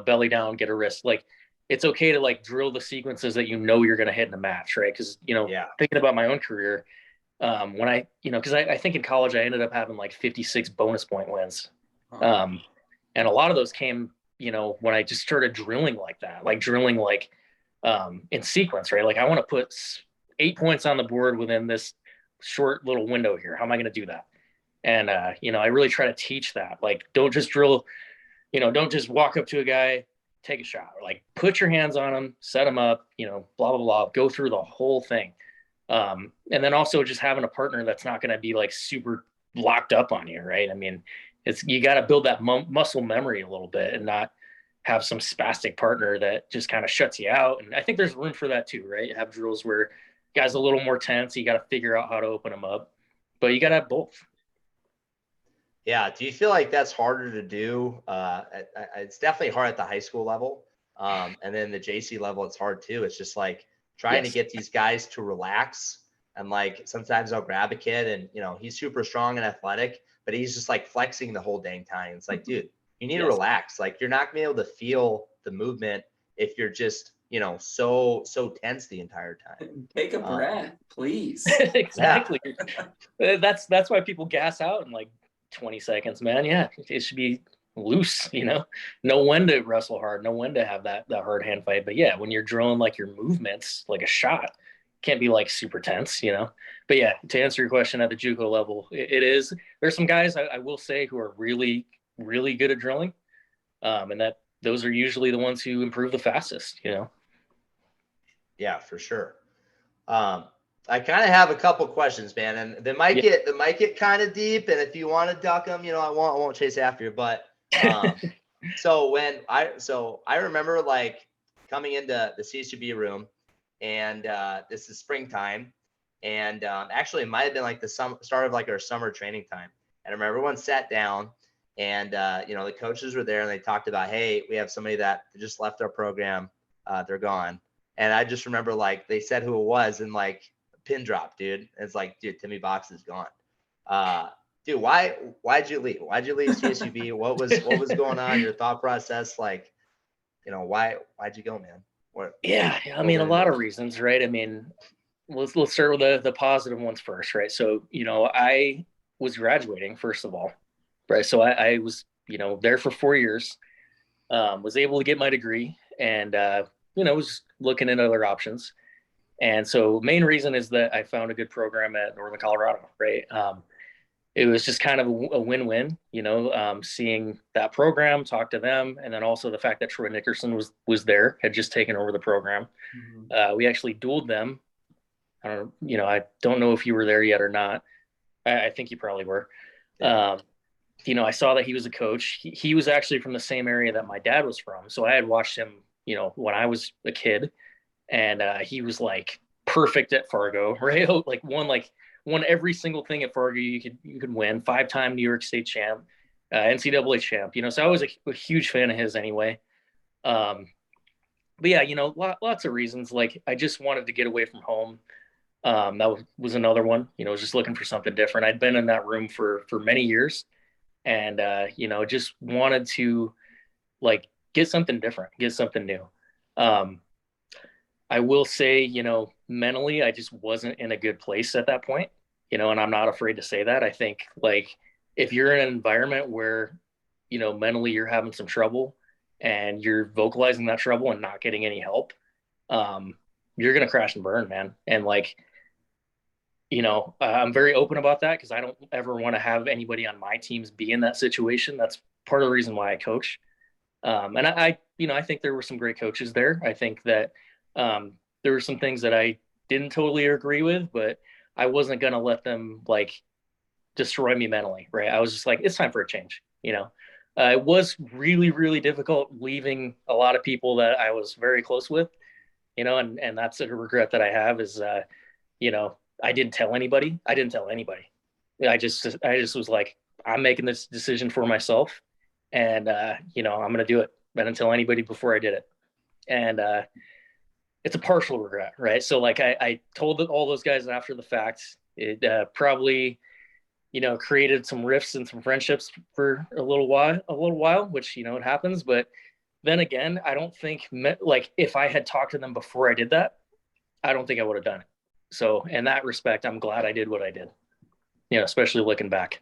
belly down, get a wrist. Like, it's okay to like drill the sequences that you're going to hit in a match, right? Because thinking about my own career, when I because I think in college I ended up having like 56 bonus point wins, and a lot of those came when I just started drilling like that, like drilling like in sequence, right? Like, I want to put 8 points on the board within this short little window here. How am I going to do that? And I really try to teach that. Like, don't just drill, don't just walk up to a guy, take a shot. Or like, put your hands on him, set him up, blah blah blah, go through the whole thing. And then also just having a partner that's not going to be like super locked up on you, right? I mean, you got to build that muscle memory a little bit and not have some spastic partner that just kind of shuts you out. And I think there's room for that too, right? You have drills where guys a little more tense, you got to figure out how to open them up, but you got to have both. Yeah. Do you feel like that's harder to do? It's definitely hard at the high school level. And then the JC level, it's hard too. It's just like trying to get these guys to relax. And like, sometimes I'll grab a kid and, he's super strong and athletic, but he's just like flexing the whole dang time. It's like, dude, You need to relax. Like you're not gonna be able to feel the movement if you're just, so tense the entire time. Take a breath, please. Exactly. That's why people gas out in like 20 seconds, man. Yeah, it should be loose, know when to wrestle hard, know when to have that hard hand fight. But yeah, when you're drilling like your movements like a shot, can't be like super tense, But yeah, to answer your question, at the JUCO level, it is. There's some guys I will say who are really, really good at drilling, and that those are usually the ones who improve the fastest, Yeah, for sure. I kind of have a couple questions, man, and they might get kind of deep. And if you want to duck them, I won't chase after you. But so I remember like coming into the CSUB room, and this is springtime, and actually it might have been like the start of like our summer training time. And I remember everyone sat down, and the coaches were there, and they talked about, hey, we have somebody that just left our program, they're gone. And I just remember like they said who it was, and like pin drop, dude. And it's like, dude, Timmy Box is gone. Dude, why'd you leave? Why'd you leave CSUB? What was going on? Your thought process, like, why'd you go, man? I mean, a lot of reasons, right? I mean, let's start with the positive ones first, right? So, I was graduating, first of all, right? So I was, there for 4 years, was able to get my degree, and was looking at other options. And so main reason is that I found a good program at Northern Colorado, right? It was just kind of a win-win, seeing that program, talk to them, and then also the fact that Troy Nickerson was there, had just taken over the program. Mm-hmm. We actually dueled them. I don't know if you were there yet or not. I think you probably were. Yeah. I saw that he was a coach. He was actually from the same area that my dad was from. So I had watched him, when I was a kid, and he was like perfect at Fargo, right? Won every single thing at Fargo you could win. 5-time New York State champ, NCAA champ. So I was a huge fan of his anyway. But yeah, lots of reasons. Like I just wanted to get away from home. That was another one. Was just looking for something different. I'd been in that room for many years, and just wanted to like get something different, get something new. I will say, mentally, I just wasn't in a good place at that point, and I'm not afraid to say that. I think like if you're in an environment where, mentally you're having some trouble and you're vocalizing that trouble and not getting any help, you're going to crash and burn, man. And like, I'm very open about that because I don't ever want to have anybody on my teams be in that situation. That's part of the reason why I coach. And I think there were some great coaches there. I think that there were some things that I didn't totally agree with, but I wasn't going to let them like destroy me mentally. Right. I was just like, it's time for a change. It was really, really difficult leaving a lot of people that I was very close with, and that's a regret that I have is, I didn't tell anybody. I just was like, I'm making this decision for myself, and I'm going to do it. I didn't tell anybody before I did it. And it's a partial regret, right? So like I told all those guys after the fact. It probably, created some rifts and some friendships for a little while, which, it happens. But then again, I don't think like if I had talked to them before I did that, I don't think I would have done it. So in that respect, I'm glad I did what I did, especially looking back.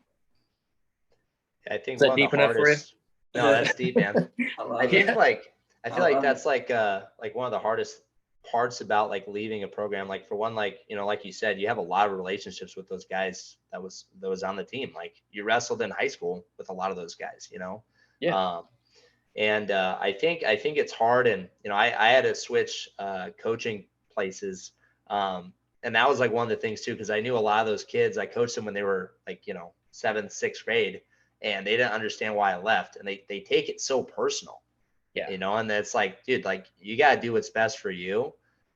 I think one of the hardest. No, that's deep, man. I feel like that's like one of the hardest parts about like leaving a program. Like for one, like, like you said, you have a lot of relationships with those guys that was on the team. Like you wrestled in high school with a lot of those guys, Yeah. And I think it's hard. And, I had to switch coaching places. And that was like one of the things too, because I knew a lot of those kids. I coached them when they were like, 7th, 6th grade, and they didn't understand why I left. And they take it so personal. Yeah. And it's like, dude, like you got to do what's best for you.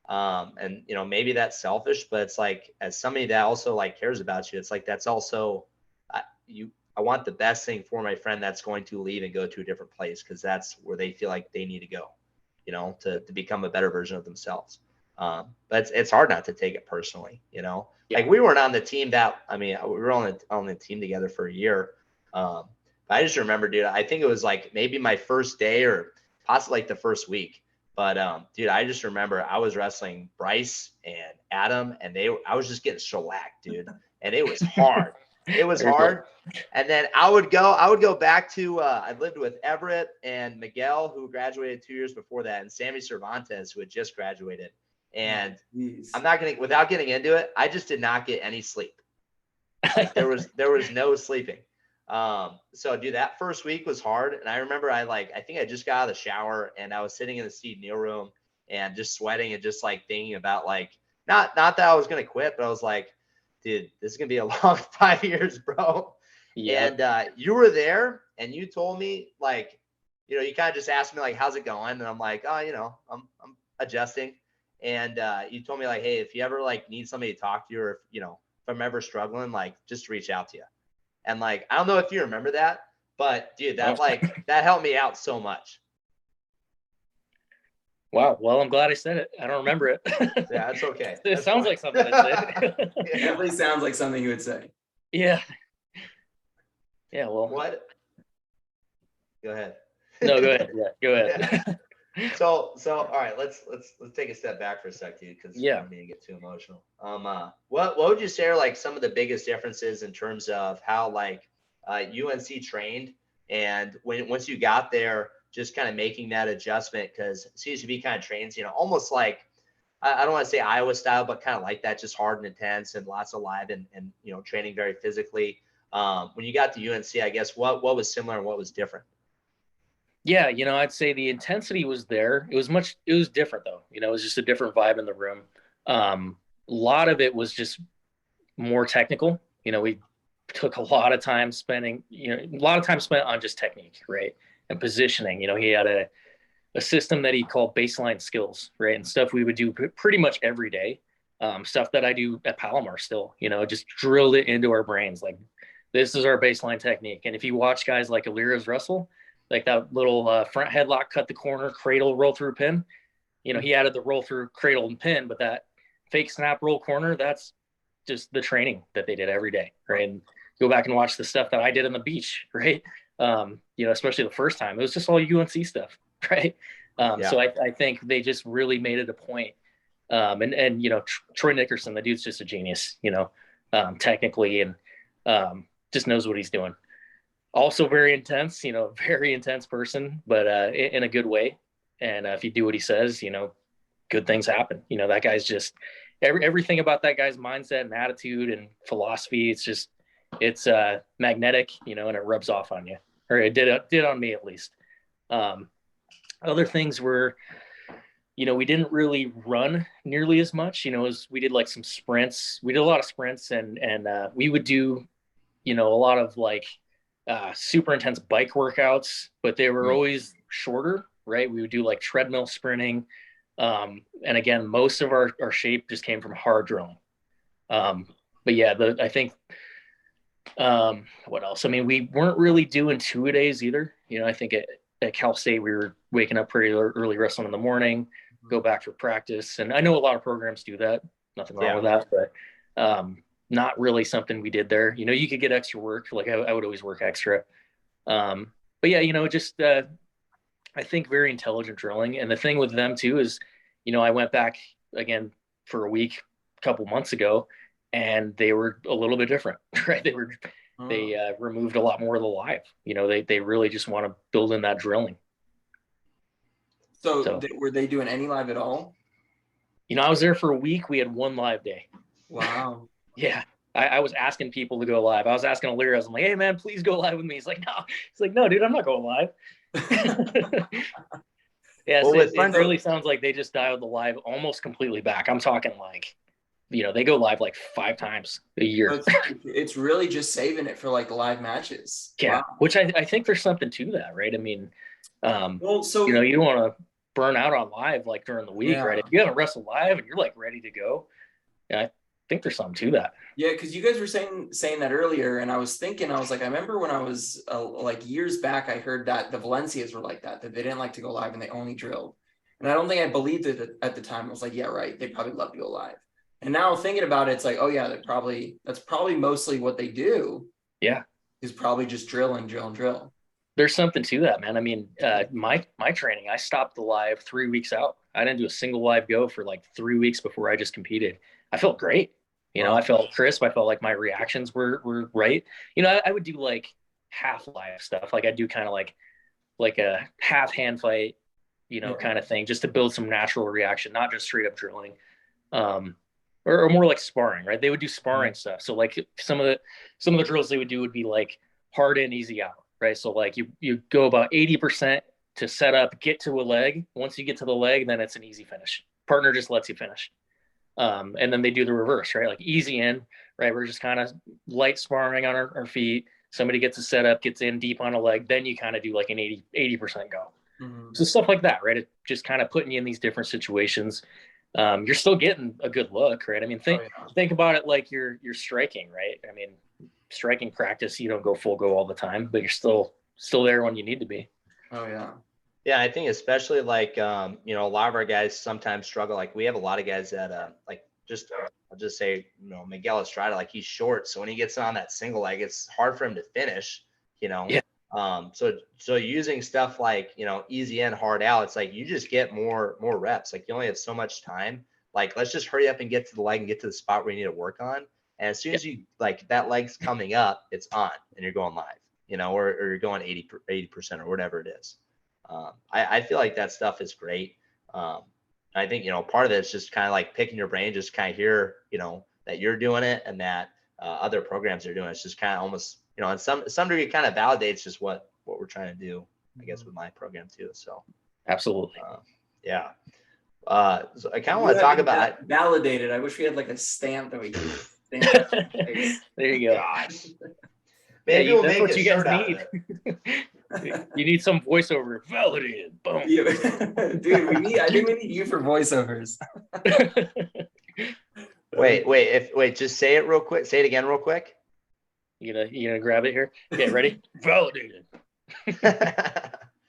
And, maybe that's selfish, but it's like, as somebody that also like cares about you, it's like, that's also, I want the best thing for my friend that's going to leave and go to a different place. Cause that's where they feel like they need to go, to become a better version of themselves. But it's hard not to take it personally, Yeah. Like we weren't on the team we were on the team together for a year. But I just remember, dude, I think it was like maybe my first day or possibly like the first week. But dude, I just remember I was wrestling Bryce and Adam, and I was just getting shellacked, dude. And it was hard. It was hard. And then I would go back to I lived with Everett and Miguel, who graduated 2 years before that, and Sammy Cervantes, who had just graduated. And I'm not gonna, without getting into it, I just did not get any sleep. Like there was no sleeping. So dude, that first week was hard. And I remember I think I just got out of the shower and I was sitting in the Steve Neal room and just sweating and just like thinking about like, not that I was going to quit, but I was like, dude, this is going to be a long 5 years, bro. Yeah. And you were there and you told me like, you know, you kind of just asked me like, how's it going? And I'm like, oh, you know, I'm adjusting. And you told me like, hey, if you ever like need somebody to talk to you, or if, you know, if I'm ever struggling, like just reach out to you. And like, I don't know if you remember that, but dude, that like, that helped me out so much. Wow. Well, I'm glad I said it. I don't remember it. Yeah, that's okay. It sounds like something I'd say. It definitely sounds like something you would say. Yeah. Yeah. Well, what? Go ahead. No, go ahead. Yeah, go ahead. Yeah. So all right, let's take a step back for a sec, dude, because I don't mean to get too emotional. What would you say are like some of the biggest differences in terms of how like UNC trained, and once you got there, just kind of making that adjustment, because CSUB kind of trains, you know, almost like I don't want to say Iowa style, but kind of like that, just hard and intense and lots of live and you know, training very physically. When you got to UNC, I guess what was similar and what was different? Yeah, you know, I'd say the intensity was there. It was different though. You know, it was just a different vibe in the room. A lot of it was just more technical. You know, we took a lot of time spent on just technique, right? And positioning. You know, he had a system that he called baseline skills, right? And stuff we would do pretty much every day. Stuff that I do at Palomar still, you know, just drilled it into our brains. Like, this is our baseline technique. And if you watch guys like Alira's wrestle, like that little front headlock, cut the corner, cradle, roll through pin. You know, he added the roll through, cradle, and pin, but that fake snap, roll corner, that's just the training that they did every day, right? And go back and watch the stuff that I did on the beach, right? You know, especially the first time, it was just all UNC stuff, right? So I think they just really made it a point. And you know, Troy Nickerson, the dude's just a genius, you know, technically, and just knows what he's doing. Also very intense, you know, very intense person, but in a good way. And if you do what he says, you know, good things happen. You know, that guy's just everything about that guy's mindset and attitude and philosophy. It's magnetic, you know, and it rubs off on you, or it did on me at least. Other things were, you know, we didn't really run nearly as much, you know, as we did like some sprints. We did a lot of sprints, and we would do, you know, a lot of like super intense bike workouts, but they were always shorter, right? We would do like treadmill sprinting. And again, most of our shape just came from hard drilling. But yeah, I think, what else? I mean, we weren't really doing 2-a-days either. You know, I think at Cal State, we were waking up pretty early, wrestling in the morning, go back for practice. And I know a lot of programs do that. Nothing wrong with that, but not really something we did there. You know, you could get extra work. Like I would always work extra. But yeah, you know, just I think very intelligent drilling. And the thing with them too is, you know, I went back again for a week a couple months ago, and they were a little bit different, right? They removed a lot more of the live. You know, they really just want to build in that drilling. So were they doing any live at all? You know, I was there for a week. We had one live day. Wow. Yeah. I was asking people to go live. I was asking Alira, I'm like, hey man, please go live with me. He's like, no. He's like, no, dude, I'm not going live. Yeah, well, it really sounds like they just dialed the live almost completely back. I'm talking like, you know, they go live like 5 times a year. It's really just saving it for like live matches. Yeah, wow. Which I think there's something to that, right? I mean, you know, you don't want to burn out on live like during the week, right? If you haven't wrestled live and you're like ready to go, I think there's something to that. Yeah, because you guys were saying that earlier, and I was like, I remember when I was like years back, I heard that the Valencias were like that they didn't like to go live and they only drilled. And I don't think I believed it at the time. I was like, yeah, right. They probably love to go live. And now thinking about it, it's like, oh yeah, that's probably mostly what they do. Yeah. is probably just drill and drill and drill. There's something to that, man. I mean, my training, I stopped the live 3 weeks out. I didn't do a single live go for like 3 weeks before I just competed. I felt great. You know, I felt crisp. I felt like my reactions were right. You know, I would do like half live stuff. Like I'd do kind of like a half hand fight, you know, kind of thing, just to build some natural reaction, not just straight up drilling. Or more like sparring, right? They would do sparring stuff. So like some of the drills they would do would be like hard in, easy out, right? So like you go about 80% to set up, get to a leg. Once you get to the leg, then it's an easy finish. Partner just lets you finish. And then they do the reverse, right? Like easy in, right? We're just kind of light sparring on our feet. Somebody gets a setup, gets in deep on a leg. Then you kind of do like an 80% go. So stuff like that, right? It just kind of putting you in these different situations. You're still getting a good look, right? I mean, think about it like you're striking, right? I mean, striking practice, you don't go full go all the time, but you're still there when you need to be. Oh yeah. Yeah, I think especially like you know, a lot of our guys sometimes struggle. Like we have a lot of guys that like I'll just say, you know, Miguel Estrada, like he's short, so when he gets on that single leg, it's hard for him to finish, you know. Yeah. So using stuff like, you know, easy in, hard out, it's like you just get more reps. Like you only have so much time. Like let's just hurry up and get to the leg and get to the spot where you need to work on. And as soon as you like that leg's coming up, it's on and you're going live, you know, or you're going 80% or whatever it is. I feel like that stuff is great. I think, you know, part of it is just kind of like picking your brain, just kind of hear, you know, that you're doing it and that other programs are doing it. It's just kind of almost, you know, in some degree, it kind of validates just what we're trying to do, I guess, with my program too. So absolutely. Yeah. So I kind of want to talk about validated. I wish we had like a stamp that we could stamp. There you go. Gosh. Maybe we'll make what a you shirt guys out need. of it. You need some voiceover. Validated. Boom. Dude, I think we need you for voiceovers. Wait, just say it real quick. Say it again real quick. You gonna grab it here? Okay, ready? Validated.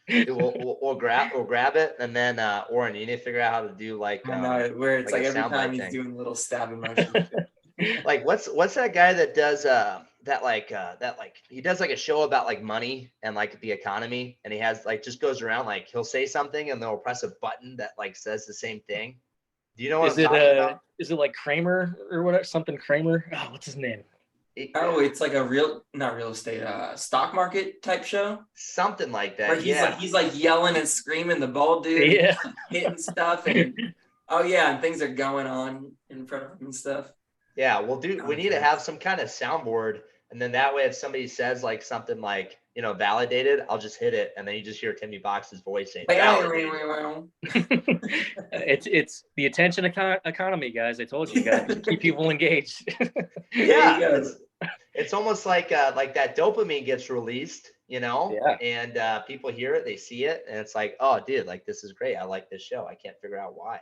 we'll grab it, and then Oren, you need to figure out how to do like I know where it's like every time he's thing. doing little stabbing motions. Like what's that guy that does that he does like a show about like money and like the economy, and he has like just goes around, like he'll say something and they'll press a button that like says the same thing. Do you know what I'm talking about? Is it like Kramer or whatever? Something Kramer? Oh, what's his name? It's like a not real estate, stock market type show. Something like that. Where he's like yelling and screaming, the bald dude, yeah, hitting stuff, and and things are going on in front of him and stuff. Yeah, well, dude, we need to have some kind of soundboard, and then that way, if somebody says like something like, you know, validated, I'll just hit it, and then you just hear Timmy Box's voice saying validated. It's the attention economy, guys. I told you guys, keep people engaged. Yeah, it's almost like that dopamine gets released, you know, and people hear it, they see it, and it's like, oh, dude, like this is great. I like this show. I can't figure out why.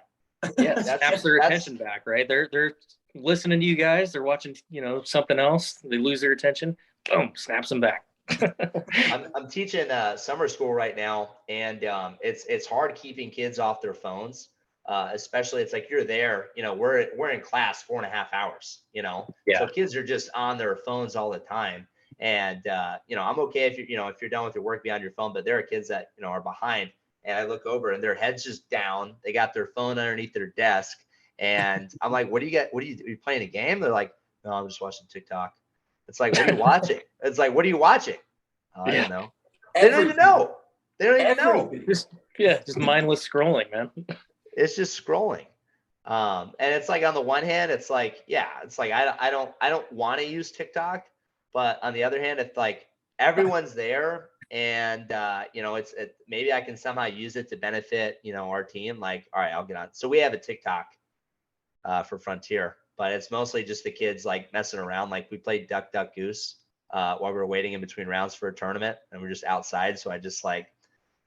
Yeah, snaps their attention back, right? They're listening to you guys. They're watching, you know, something else. They lose their attention. Boom, snaps them back. I'm teaching summer school right now, and it's hard keeping kids off their phones. Especially it's like you're there, you know, we're in class 4.5 hours, you know, so kids are just on their phones all the time. And, you know, I'm okay if you're done with your work, be on your phone, but there are kids that, you know, are behind, and I look over and their head's just down. They got their phone underneath their desk. And I'm like, are you playing a game? They're like, no, I'm just watching TikTok. It's like, what are you watching? It's like, what are you watching? I don't know. They don't even know. Just mindless scrolling, man. It's just scrolling. And it's like, on the one hand, it's like, I don't want to use TikTok, but on the other hand, it's like everyone's there, and you know, maybe I can somehow use it to benefit, you know, our team. Like, all right, I'll get on. So we have a TikTok for Frontier, but it's mostly just the kids like messing around. Like we played Duck Duck Goose while we were waiting in between rounds for a tournament, and we're just outside. So I just like,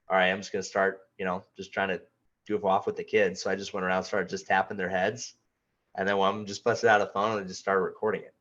all right, I'm just gonna start, you know, just trying to goof off with the kids. So I just went around, started just tapping their heads, and then one just busted out a phone and just started recording it.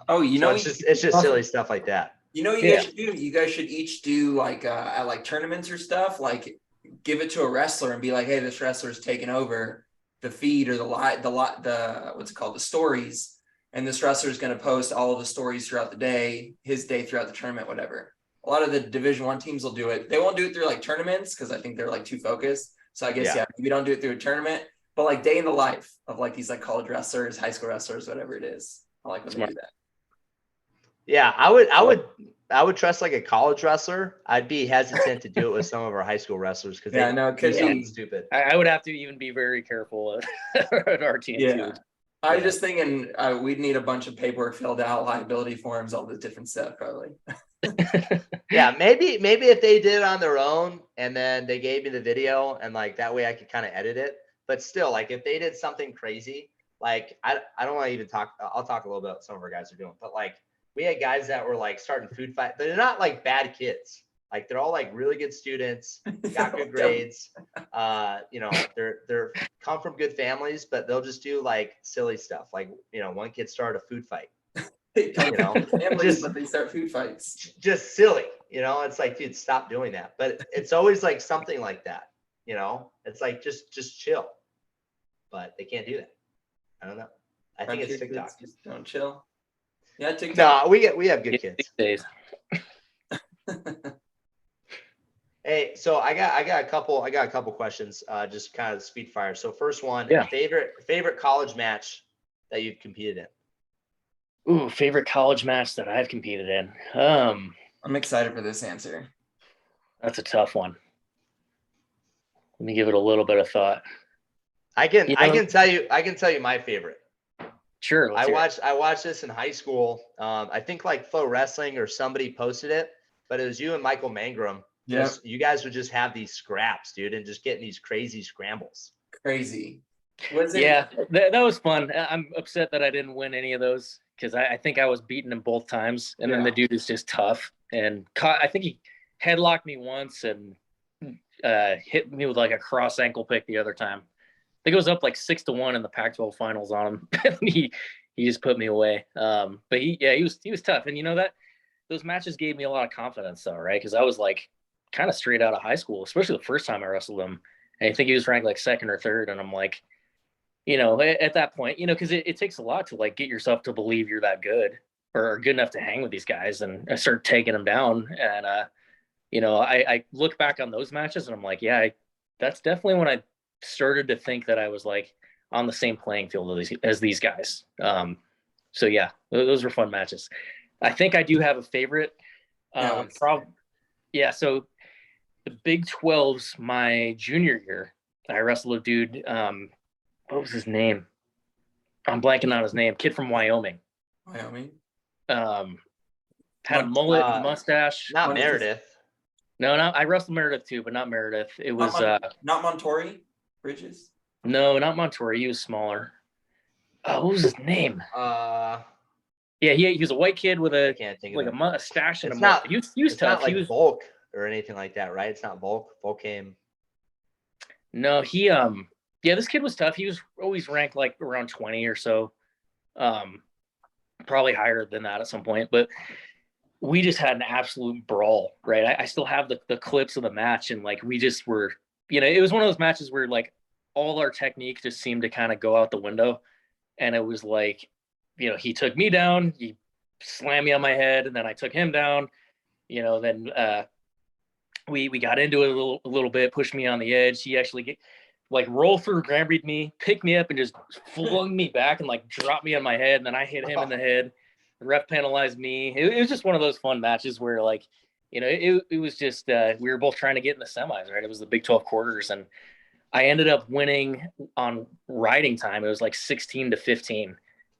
It's just silly stuff like that. You know what you guys should do? You guys should each do like at like tournaments or stuff, like give it to a wrestler and be like, hey, this wrestler's taking over the feed or the what's it called, the stories, and this wrestler is going to post all of the stories throughout the day, his day throughout the tournament, whatever. A lot of the Division I teams will do it. They won't do it through like tournaments because I think they're like too focused. So I guess, we don't do it through a tournament, but like day in the life of like these like college wrestlers, high school wrestlers, whatever it is. I like when they do that. Yeah, I would trust like a college wrestler. I'd be hesitant to do it with some of our high school wrestlers because I know it could be stupid. I would have to even be very careful at our team too. I was just thinking we'd need a bunch of paperwork filled out, liability forms, all the different stuff probably. Yeah, maybe if they did it on their own and then they gave me the video and like that way I could kind of edit it. But still, like if they did something crazy, like I don't want to even talk. I'll talk a little bit about what some of our guys are doing, but like we had guys that were like starting food fight. They're not like bad kids. Like they're all like really good students, got good grades. You know, they're come from good families, but they'll just do like silly stuff. Like, you know, one kid started a food fight. You know, but they start food fights. Just silly, you know. It's like, dude, stop doing that. But it's always like something like that, you know. It's like just chill. But they can't do that. I don't know. I think it's TikTok. Just don't chill. Yeah, TikTok. No, we have good kids. Days. Hey, so I got a couple questions, just kind of speed fire. So first one, favorite college match that you've competed in? Ooh, favorite college match that I've competed in. I'm excited for this answer. That's a tough one. Let me give it a little bit of thought. I can tell you my favorite. Sure. I watched this in high school. I think like Flow Wrestling or somebody posted it, but it was you and Michael Mangrum. Yeah. You guys would just have these scraps, dude, and just getting these crazy scrambles. Crazy. Yeah, that was fun. I'm upset that I didn't win any of those because I think I was beaten him both times. And then the dude is just tough. And I think he headlocked me once and hit me with like a cross ankle pick the other time. I think it was up like 6-1 in the Pac-12 finals on him. he just put me away. But he was tough. And you know that those matches gave me a lot of confidence though, right? Because I was like kind of straight out of high school, especially the first time I wrestled him. And I think he was ranked like second or third. And I'm like, you know, at that point, you know, because it takes a lot to like get yourself to believe you're that good or good enough to hang with these guys. And I started taking them down. And, you know, I look back on those matches and I'm like, yeah, that's definitely when I started to think that I was like on the same playing field as these guys. So yeah, those were fun matches. I think I do have a favorite. So the Big 12s, my junior year, I wrestled a dude. What was his name? I'm blanking on his name. Kid from Wyoming. Had a mullet, mustache. Not Meredith. No, I wrestled Meredith too, but not Meredith. It was not Montori Bridges. No, not Montori. He was smaller. What was his name? Yeah, he was a white kid with a mustache and a mullet. He was tough. Not like Volk or anything like that, right? It's not Volk. Volk came. No, this kid was tough. He was always ranked like around 20 or so. Probably higher than that at some point, but we just had an absolute brawl, right? I still have the clips of the match, and like we just were, you know, it was one of those matches where like all our technique just seemed to kind of go out the window. And it was like, you know, he took me down, he slammed me on my head, and then I took him down, you know, then we got into it a little bit, pushed me on the edge. He actually roll through, Grand-Breed me, picked me up and just flung me back and like dropped me on my head. And then I hit him in the head. The ref penalized me. It was just one of those fun matches where like, you know, it was just, we were both trying to get in the semis, right? It was the Big 12 quarters. And I ended up winning on riding time. It was like 16-15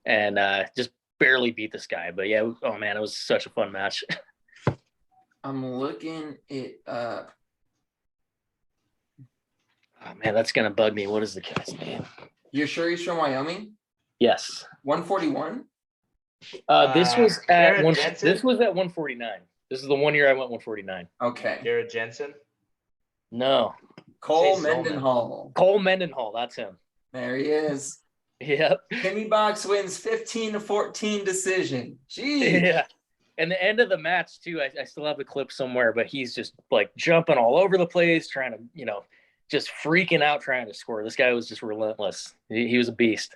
and just barely beat this guy. But yeah, oh man, it was such a fun match. I'm looking it up. Oh man, that's gonna bug me. What is the guy's name? You're sure he's from Wyoming? Yes. 141. This was at 149. This is the 1 year I went 149. Okay. Jared Jensen. No. Cole Mendenhall. Cole Mendenhall. That's him. There he is. Yep. Timmy Box wins 15-14 decision. Jeez. Yeah. And the end of the match too, I still have the clip somewhere, but he's just like jumping all over the place, trying to, you know, just freaking out, trying to score. This guy was just relentless. He was a beast.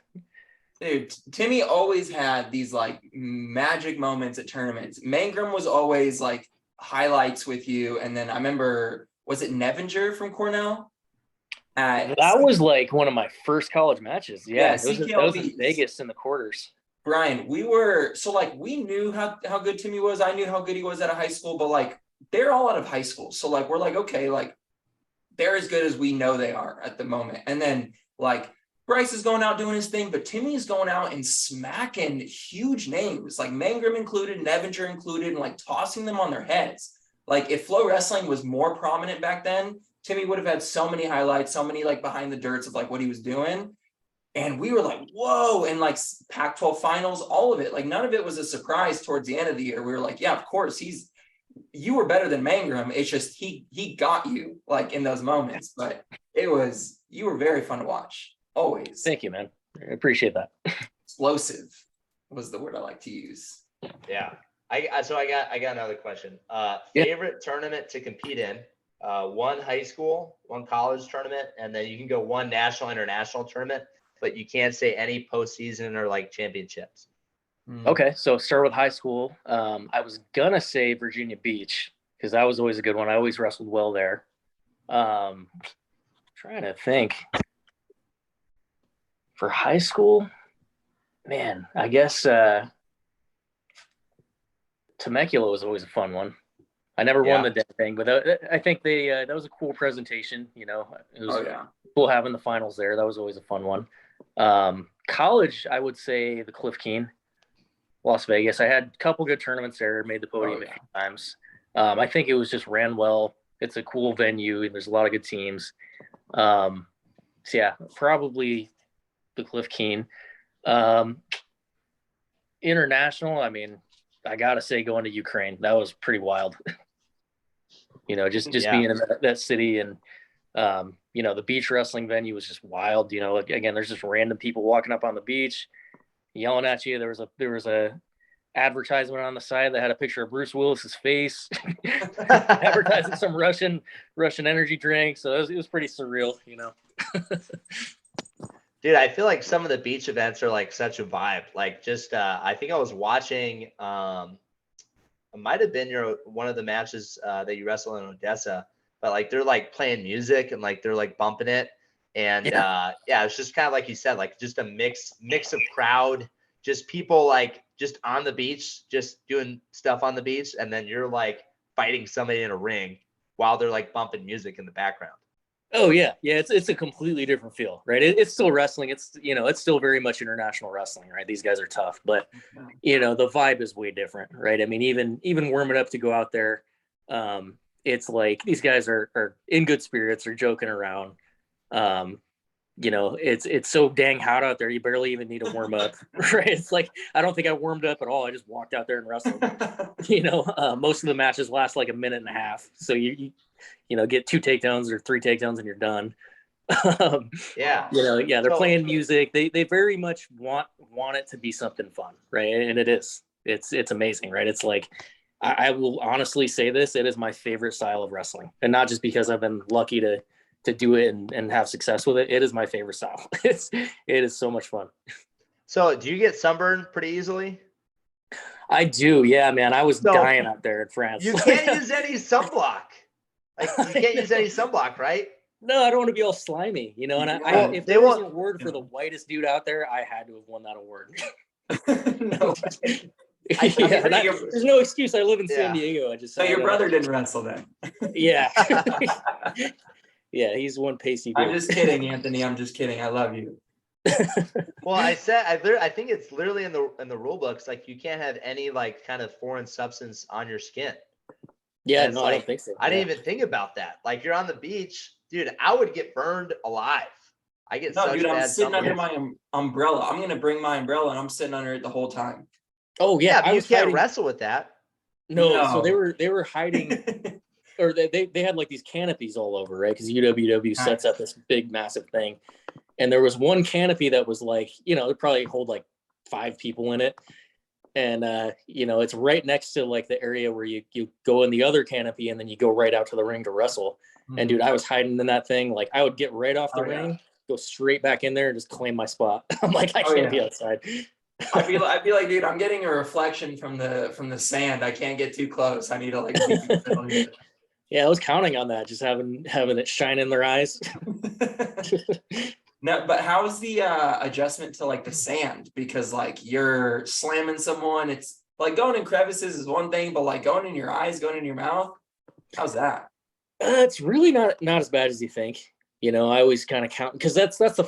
Dude, Timmy always had these like magic moments at tournaments. Mangrum was always like highlights with you. And then I remember, was it Nevinger from Cornell? That was like one of my first college matches. Yeah, that was in CKLB. Vegas in the quarters. Brian, we knew how good Timmy was. I knew how good he was out of high school, but like they're all out of high school. So like we're like, okay, like they're as good as we know they are at the moment. And then like Bryce is going out doing his thing, but Timmy is going out and smacking huge names, like Mangrum included, Nevinger included, and like tossing them on their heads. Like if flow wrestling was more prominent back then, Timmy would have had so many highlights, so many like behind the dirts of like what he was doing. And we were like, whoa, and like Pac-12 finals, all of it. Like none of it was a surprise towards the end of the year. We were like, yeah, of course, you were better than Mangrum. It's just he got you like in those moments. But you were very fun to watch. Always. Thank you, man. I appreciate that. Explosive was the word I like to use. Yeah. I got another question. Favorite tournament to compete in? One high school, one college tournament, and then you can go one national, international tournament, but you can't say any postseason or like championships. Okay, so start with high school. I was gonna say Virginia Beach because that was always a good one. I always wrestled well there. Trying to think. For high school, man, I guess Temecula was always a fun one. I never won the damn thing, but I think that was a cool presentation. You know, it was cool having the finals there. That was always a fun one. College, I would say the Cliff Keen, Las Vegas. I had a couple good tournaments there, made the podium a few times. I think it was just ran well. It's a cool venue, and there's a lot of good teams. So yeah, probably the Cliff Keen. International, I mean, I gotta say going to Ukraine, that was pretty wild. You know, just being in that city, and you know, the beach wrestling venue was just wild. You know, like, again, there's just random people walking up on the beach yelling at you. There was a advertisement on the side that had a picture of Bruce Willis's face advertising some Russian energy drink. So it was pretty surreal, you know. Dude, I feel like some of the beach events are like such a vibe. Like just I think I was watching it might have been one of the matches that you wrestled in Odessa, but like they're like playing music and like they're like bumping it. And it's just kind of like you said, like just a mix of crowd, just people like just on the beach, just doing stuff on the beach, and then you're like fighting somebody in a ring while they're like bumping music in the background. Oh yeah. It's a completely different feel, right? It's still wrestling. It's, you know, it's still very much international wrestling, right? These guys are tough, but you know, the vibe is way different, right? I mean, even warming up to go out there, it's like these guys are in good spirits, are joking around. You know, it's so dang hot out there. You barely even need to warm up, right? It's like, I don't think I warmed up at all. I just walked out there and wrestled. You know, most of the matches last like a minute and a half. So you know, get 2 takedowns or 3 takedowns and you're done. You know, they're playing music. They very much want it to be something fun, right? And it is. It's amazing, right? It's like, I will honestly say this, it is my favorite style of wrestling. And not just because I've been lucky to do it and have success with it. It is my favorite style. It is so much fun. So do you get sunburned pretty easily? I do. Yeah, man. I was dying out there in France. You can't use any sunblock. Like you can't use any sunblock, right? No, I don't want to be all slimy, you know. And if there was an award for the whitest dude out there, I had to have won that award. No. There's no excuse. I live in San Diego. So your brother didn't wrestle then. Yeah. Yeah, he's one pacey dude. I'm just kidding, Anthony. I'm just kidding. I love you. Well, I think it's literally in the rule books, like you can't have any like kind of foreign substance on your skin. Yeah, no, I don't think so. I didn't even think about that. Like you're on the beach, dude. I would get burned alive. I get such bad. I'm sitting under my umbrella. I'm gonna bring my umbrella and I'm sitting under it the whole time. Oh yeah, but you can't wrestle with that. No, so they were hiding. Or they had like these canopies all over, right? Because UWW sets up this big, massive thing. And there was one canopy that was like, you know, it probably hold like 5 people in it. And, you know, it's right next to like the area where you go in the other canopy and then you go right out to the ring to wrestle. Mm-hmm. And dude, I was hiding in that thing. Like I would get right off the ring go straight back in there and just claim my spot. I'm like, I can't be outside. I feel like, dude, I'm getting a reflection from the sand. I can't get too close. I need to like be in the middle here. Yeah, I was counting on that, just having it shine in their eyes. No, but how's the adjustment to like the sand? Because like you're slamming someone, it's like going in crevices is one thing, but like going in your eyes, going in your mouth, how's that? It's really not as bad as you think. You know, I always kind of count, because that's the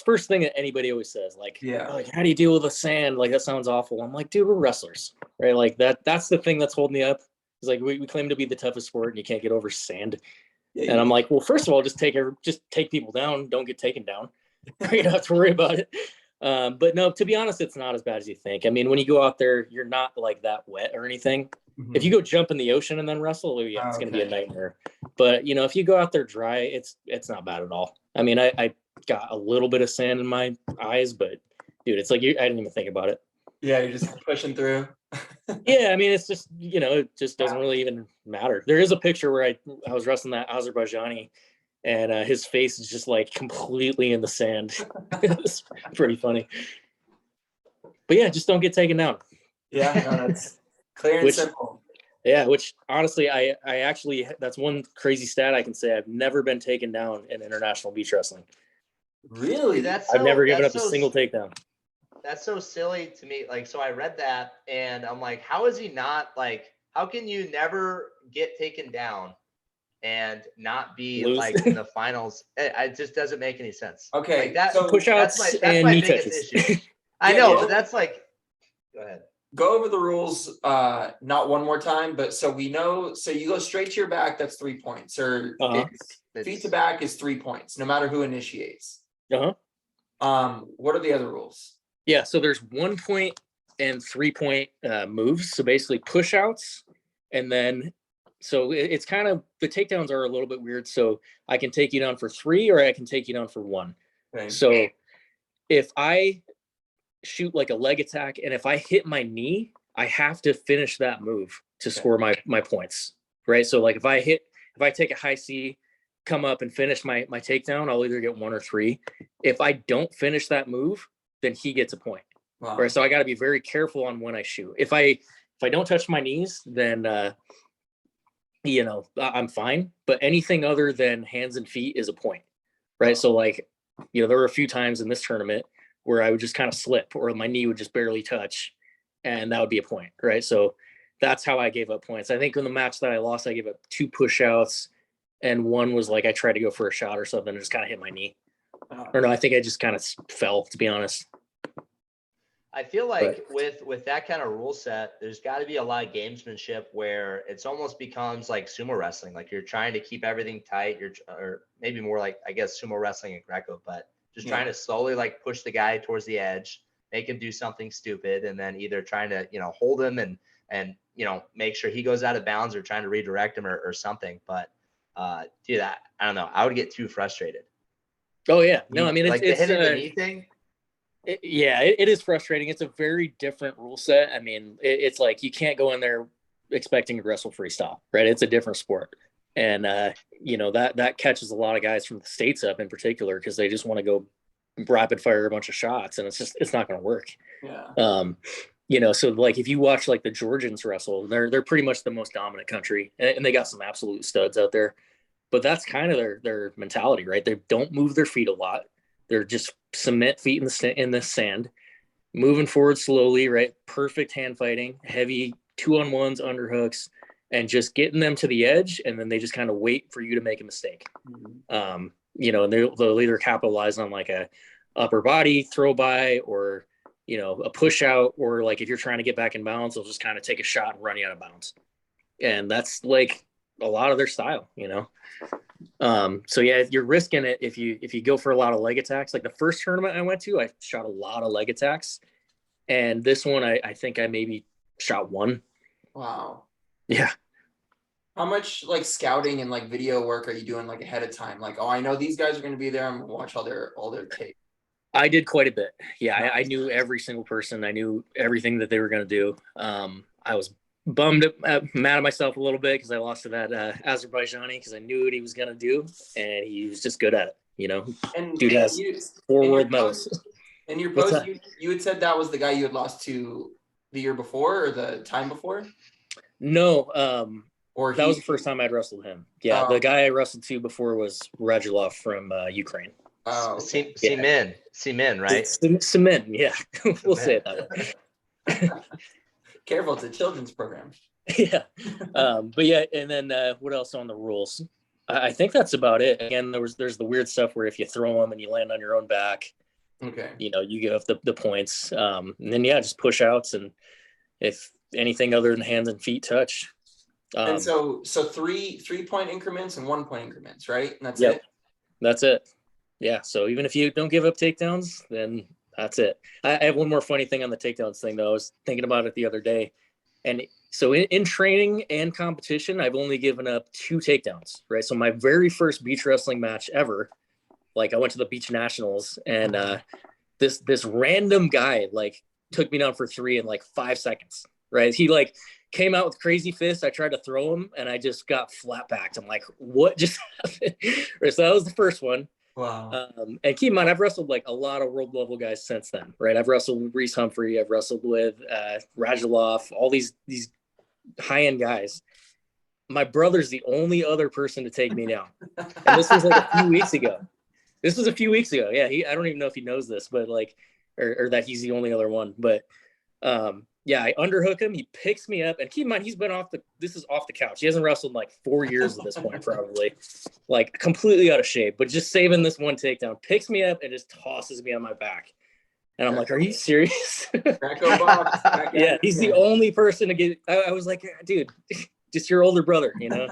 first thing that anybody always says. Like, Yeah, like, how do you deal with the sand? Like, that sounds awful. I'm like, dude, we're wrestlers, right? Like that's the thing that's holding me up. It's like we claim to be the toughest sport, and you can't get over sand. yeah, And I'm like, well, first of all, just take people down. Don't get taken down. You don't have to worry about it. But no, to be honest, it's not as bad as you think. I mean, when you go out there, you're not like that wet or anything. Mhm. If you go jump in the ocean and then wrestle, yeah, it's going to be a nightmare. But you know, if you go out there dry, it's not bad at all. I mean, I got a little bit of sand in my eyes, but dude, it's like I didn't even think about it. Yeah, you're just pushing through. Yeah, I mean, it's just, you know, it just doesn't really even matter. There is a picture where I was wrestling that Azerbaijani, and his face is just like completely in the sand. It's pretty funny. But yeah, just don't get taken down. Yeah, no, that's clear and simple. Yeah, which honestly, I actually, that's one crazy stat I can say. I've never been taken down in international beach wrestling. Really? I've never given up a single takedown. That's so silly to me. Like, so I read that and I'm like, how is he not like, how can you never get taken down and not be Lose. like in the finals? It just doesn't make any sense. Okay, like that, so push outs that's and my knee biggest touches. issue. I know, but that's like, go ahead. Go over the rules, not one more time, but so we know, so you go straight to your back, that's 3 points, or feet to back is 3 points, no matter who initiates. What are the other rules? Yeah, so there's 1 point and 3 point moves. So basically push outs, and then so it's kind of, the takedowns are a little bit weird. So I can take you down for 3, or I can take you down for 1. Okay. So if I shoot like a leg attack, and if I hit my knee, I have to finish that move to score my points, right? So like if I take a high C, come up and finish my takedown, I'll either get 1 or 3. If I don't finish that move, then he gets a point. Wow. Right? So I got to be very careful on when I shoot. If I don't touch my knees, then you know, I'm fine. But anything other than hands and feet is a point, right? Wow. So like, you know, there were a few times in this tournament where I would just kind of slip, or my knee would just barely touch, and that would be a point, right? So that's how I gave up points. I think in the match that I lost, I gave up 2 push outs, and one was like I tried to go for a shot or something and just kind of hit my knee. Or no, I think I just kind of fell, to be honest. I feel like with that kind of rule set, there's got to be a lot of gamesmanship where it's almost becomes like sumo wrestling. Like you're trying to keep everything tight. Or maybe more like, I guess, sumo wrestling and Greco, but just trying to slowly like push the guy towards the edge, make him do something stupid, and then either trying to, you know, hold him and you know, make sure he goes out of bounds, or trying to redirect him or something. But dude, I don't know. I would get too frustrated. Oh yeah, no, I mean, like it's the hitting the knee thing. It is frustrating. It's a very different rule set. I mean, it's like you can't go in there expecting to wrestle freestyle, right? It's a different sport. And, you know, that catches a lot of guys from the States up in particular, because they just want to go rapid fire a bunch of shots, and it's not going to work. Yeah. You know, so like if you watch like the Georgians wrestle, they're pretty much the most dominant country, and they got some absolute studs out there. But that's kind of their mentality, right? They don't move their feet a lot. They're just cement feet in the sand, moving forward slowly, right? Perfect hand fighting, heavy 2-on-1s, underhooks, and just getting them to the edge. And then they just kind of wait for you to make a mistake. Mm-hmm. You know, and they'll either capitalize on like a upper body throw by, or, you know, a push out, or like if you're trying to get back in balance, they'll just kind of take a shot and run you out of bounds. And that's like a lot of their style, you know? So yeah, you're risking it if you go for a lot of leg attacks. Like the first tournament I went to, I shot a lot of leg attacks, and this one I think I maybe shot 1. Wow. Yeah. How much like scouting and like video work are you doing like ahead of time? Like, oh, I know these guys are going to be there. I'm going to watch all their tape. I did quite a bit. Yeah, I knew every single person. I knew everything that they were going to do. I was mad at myself a little bit because I lost to that Azerbaijani, because I knew what he was going to do, and he was just good at it. You know, And dude has you, 4 in your world medals. post, in your What's post, that? you had said that was the guy you had lost to the year before or the time before, No, or that was the he. first time I'd wrestled him. Yeah, Oh, the guy I wrestled to before was Radulov from Ukraine. oh, okay. Seamen, right? Cement, yeah. We'll say it that way. Careful, it's a children's program. Yeah. But yeah, and then what else on the rules? I think that's about it. Again, there's the weird stuff where if you throw them and you land on your own back, Okay. you know, you give up the points. And then yeah, just push outs, and if anything other than hands and feet touch. And so 3-point increments and 1-point increments, right? And that's Yep. it. That's it. Yeah. So even if you don't give up takedowns, then that's it. I have one more funny thing on the takedowns thing, though. I was thinking about it the other day. And so in training and competition, I've only given up 2 takedowns, right? So my very first beach wrestling match ever, like I went to the beach nationals, and this random guy like took me down for 3 in like 5 seconds, right? He like came out with crazy fists. I tried to throw him and I just got flat backed. I'm like, what just happened? So that was the first one. Wow. And keep in mind, I've wrestled like a lot of world level guys since then, right? I've wrestled with Reese Humphrey. I've wrestled with Radulov, all these high end guys. My brother's the only other person to take me down, and this was like a few weeks ago. This was a few weeks ago. Yeah, I don't even know if he knows this, but like, or that he's the only other one. But yeah, I underhook him. He picks me up, and keep in mind, he's been this is off the couch. He hasn't wrestled in like 4 years at this point, probably, like completely out of shape, but just saving this one takedown. Picks me up and just tosses me on my back. And I'm like, are you serious? Box, yeah, he's the only person to get. I was like, dude, just your older brother, you know?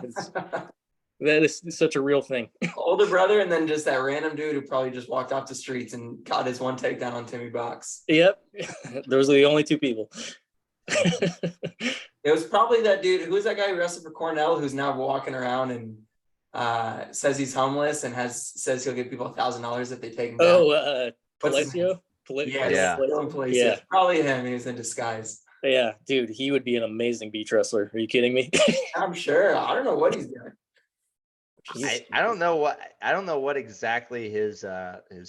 That is such a real thing. Older brother, and then just that random dude who probably just walked off the streets and got his one takedown on Timmy Box. Yep. Those are the only 2 people. It was probably that dude. Who's that guy who wrestled for Cornell who's now walking around and says he's homeless and says he'll give people $1,000 if they take him down? Oh, Palacio? Yeah. Probably him. He was in disguise. Yeah, dude, he would be an amazing beach wrestler. Are you kidding me? I'm sure. I don't know what he's doing. I don't know what exactly his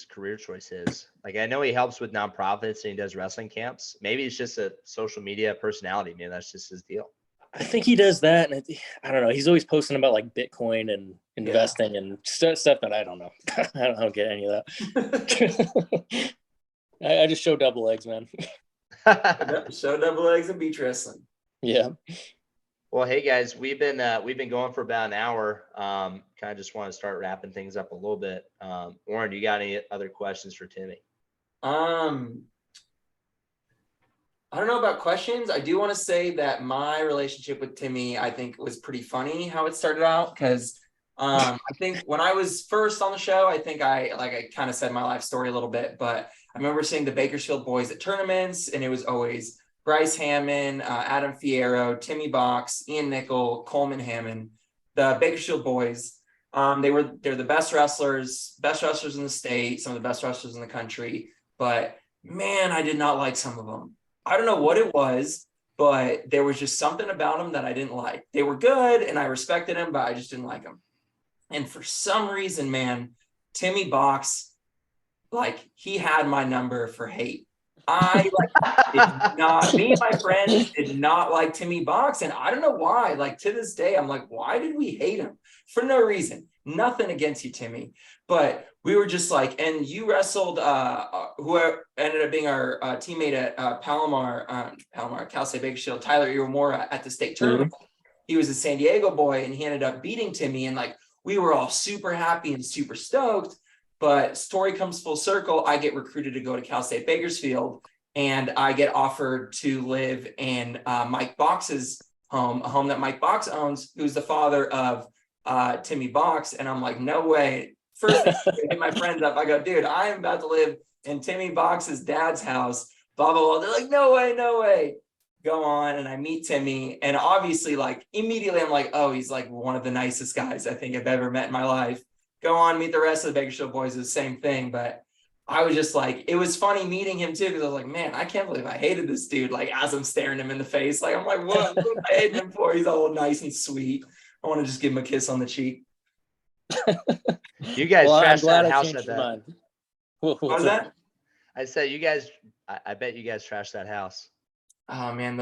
career choice is. Like, I know he helps with nonprofits and he does wrestling camps. Maybe it's just a social media personality. Maybe that's just his deal. I think he does that, and I don't know. He's always posting about like Bitcoin and investing and stuff that I don't know. I don't get any of that. I just show double legs, man. Show double legs and beach wrestling. Yeah. Well, hey guys, we've been going for about an hour. Kind of just want to start wrapping things up a little bit. Warren, do you got any other questions for Timmy? I don't know about questions. I do want to say that my relationship with Timmy, I think, was pretty funny how it started out, because I think when I was first on the show, I think I kind of said my life story a little bit, but I remember seeing the Bakersfield boys at tournaments, and it was always Bryce Hammond, Adam Fierro, Timmy Box, Ian Nickel, Coleman Hammond, the Bakersfield boys. They're the best wrestlers in the state, some of the best wrestlers in the country. But man, I did not like some of them. I don't know what it was, but there was just something about them that I didn't like. They were good and I respected them, but I just didn't like them. And for some reason, man, Timmy Box, like, he had my number for hate. Me and my friends did not like Timmy Box, and I don't know why. Like, to this day, I'm like, why did we hate him? For no reason. Nothing against you, Timmy, but we were just like, and you wrestled who ended up being our teammate at Palomar, Cal State Bakersfield, Tyler Iwamura, at the state tournament. Mm-hmm. He was a San Diego boy, and he ended up beating Timmy, and like, we were all super happy and super stoked. But story comes full circle. I get recruited to go to Cal State Bakersfield, and I get offered to live in Mike Box's home, a home that Mike Box owns, who's the father of Timmy Box. And I'm like, no way. First thing, I hit my friends up. I go, dude, I am about to live in Timmy Box's dad's house, blah, blah, blah. They're like, no way, no way. Go on, and I meet Timmy. And obviously, like, immediately I'm like, oh, he's like one of the nicest guys I think I've ever met in my life. Go on, meet the rest of the Bakersfield boys, the same thing. But I was just like, it was funny meeting him too, because I was like, man, I can't believe I hated this dude. Like, as I'm staring him in the face, like, I'm like, what am I hating him for? He's all nice and sweet. I want to just give him a kiss on the cheek. You guys Well, I'm trashed glad that I house changed at your that. mind. What was that? I said, you guys, I bet you guys trashed that house. Oh man,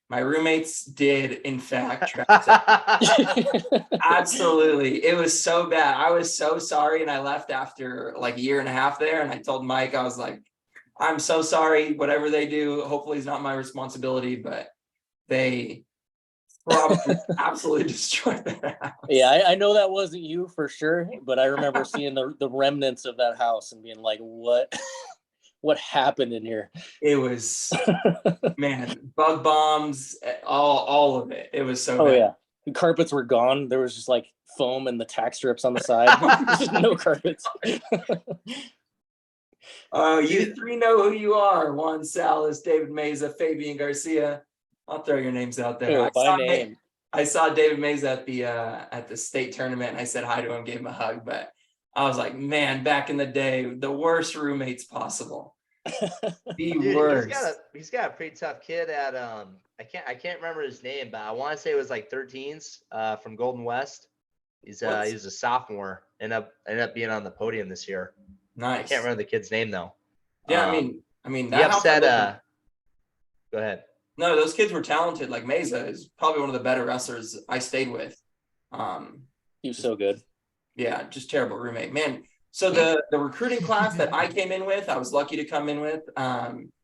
my roommates did in fact trash that. Absolutely. It was so bad. I was so sorry. And I left after like a year and a half there. And I told Mike, I was like, I'm so sorry. Whatever they do, hopefully it's not my responsibility, but they probably absolutely destroyed that house. Yeah, I know that wasn't you for sure, but I remember seeing the remnants of that house and being like, what what happened in here? It was, man, bug bombs, all of it. It was so Oh bad. yeah. The carpets were gone. There was just like foam and the tack strips on the side. Just no carpets. You three know who you are. Juan Salas, David Meza, Fabian Garcia. I'll throw your names out there. Oh, by name. I saw David Meza at the state tournament, and I said hi to him, gave him a hug. But I was like, man, back in the day, the worst roommates possible. The Dude, worst. he's got a pretty tough kid at I can't remember his name, but I want to say it was like 13s from Golden West. He's a sophomore, ended up being on the podium this year. Nice. I can't remember the kid's name though. Yeah, I mean he upset go ahead. No, those kids were talented. Like Meza is probably one of the better wrestlers I stayed with. He was so good. Yeah, just terrible roommate, man. So the recruiting class that I came in with, I was lucky to come in with.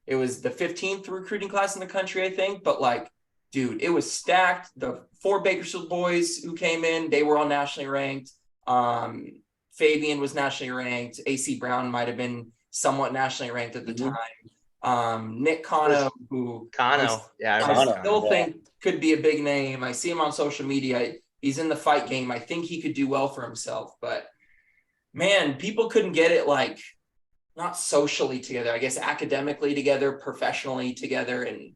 It was the 15th recruiting class in the country, I think. But like, dude, it was stacked. The 4 Bakersfield boys who came in, they were all nationally ranked. Fabian was nationally ranked. AC Brown might have been somewhat nationally ranked at the time. Nick Cano, I still think could be a big name. I see him on social media. He's in the fight game. I think he could do well for himself, but man, people couldn't get it, like, not socially together, I guess academically together, professionally together, and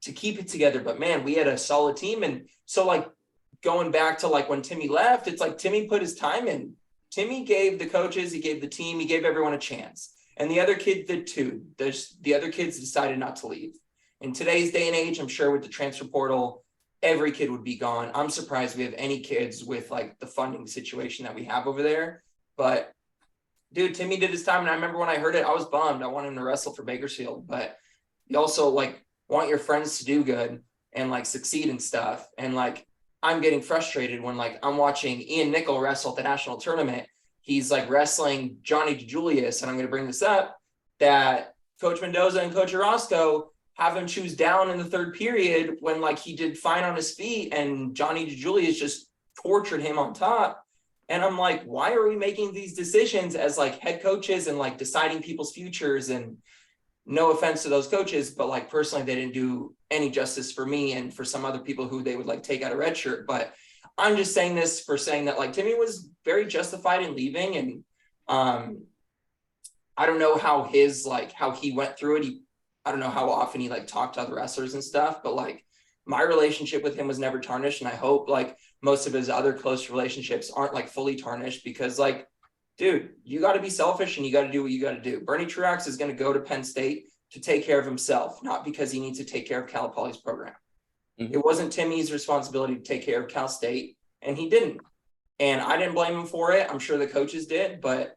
to keep it together. But man, we had a solid team. And so like going back to like when Timmy left, it's like Timmy put his time in. Timmy gave the coaches, he gave the team, he gave everyone a chance. And the other kid did too. The other kids decided not to leave. In today's day and age, I'm sure with the transfer portal, every kid would be gone. I'm surprised we have any kids with like the funding situation that we have over there. But dude, Timmy did his time. And I remember when I heard it, I was bummed. I wanted him to wrestle for Bakersfield, but you also like want your friends to do good and like succeed and stuff. And like, I'm getting frustrated when like I'm watching Ian Nickel wrestle at the national tournament. He's like wrestling Johnny DeJulius. And I'm going to bring this up, that Coach Mendoza and Coach Orozco have him choose down in the 3rd period when like he did fine on his feet and Johnny DeJulius just tortured him on top. And I'm like, why are we making these decisions as like head coaches and like deciding people's futures? And no offense to those coaches, but like personally, they didn't do any justice for me and for some other people who they would like take out a red shirt. But I'm just saying this for saying that like Timmy was very justified in leaving. And I don't know how how he went through it. I don't know how often he like talked to other wrestlers and stuff, but like my relationship with him was never tarnished. And I hope like most of his other close relationships aren't like fully tarnished, because like, dude, you got to be selfish and you got to do what you got to do. Bernie Truax is going to go to Penn State to take care of himself, not because he needs to take care of Cal Poly's program. Mm-hmm. It wasn't Timmy's responsibility to take care of Cal State, and he didn't. And I didn't blame him for it. I'm sure the coaches did, but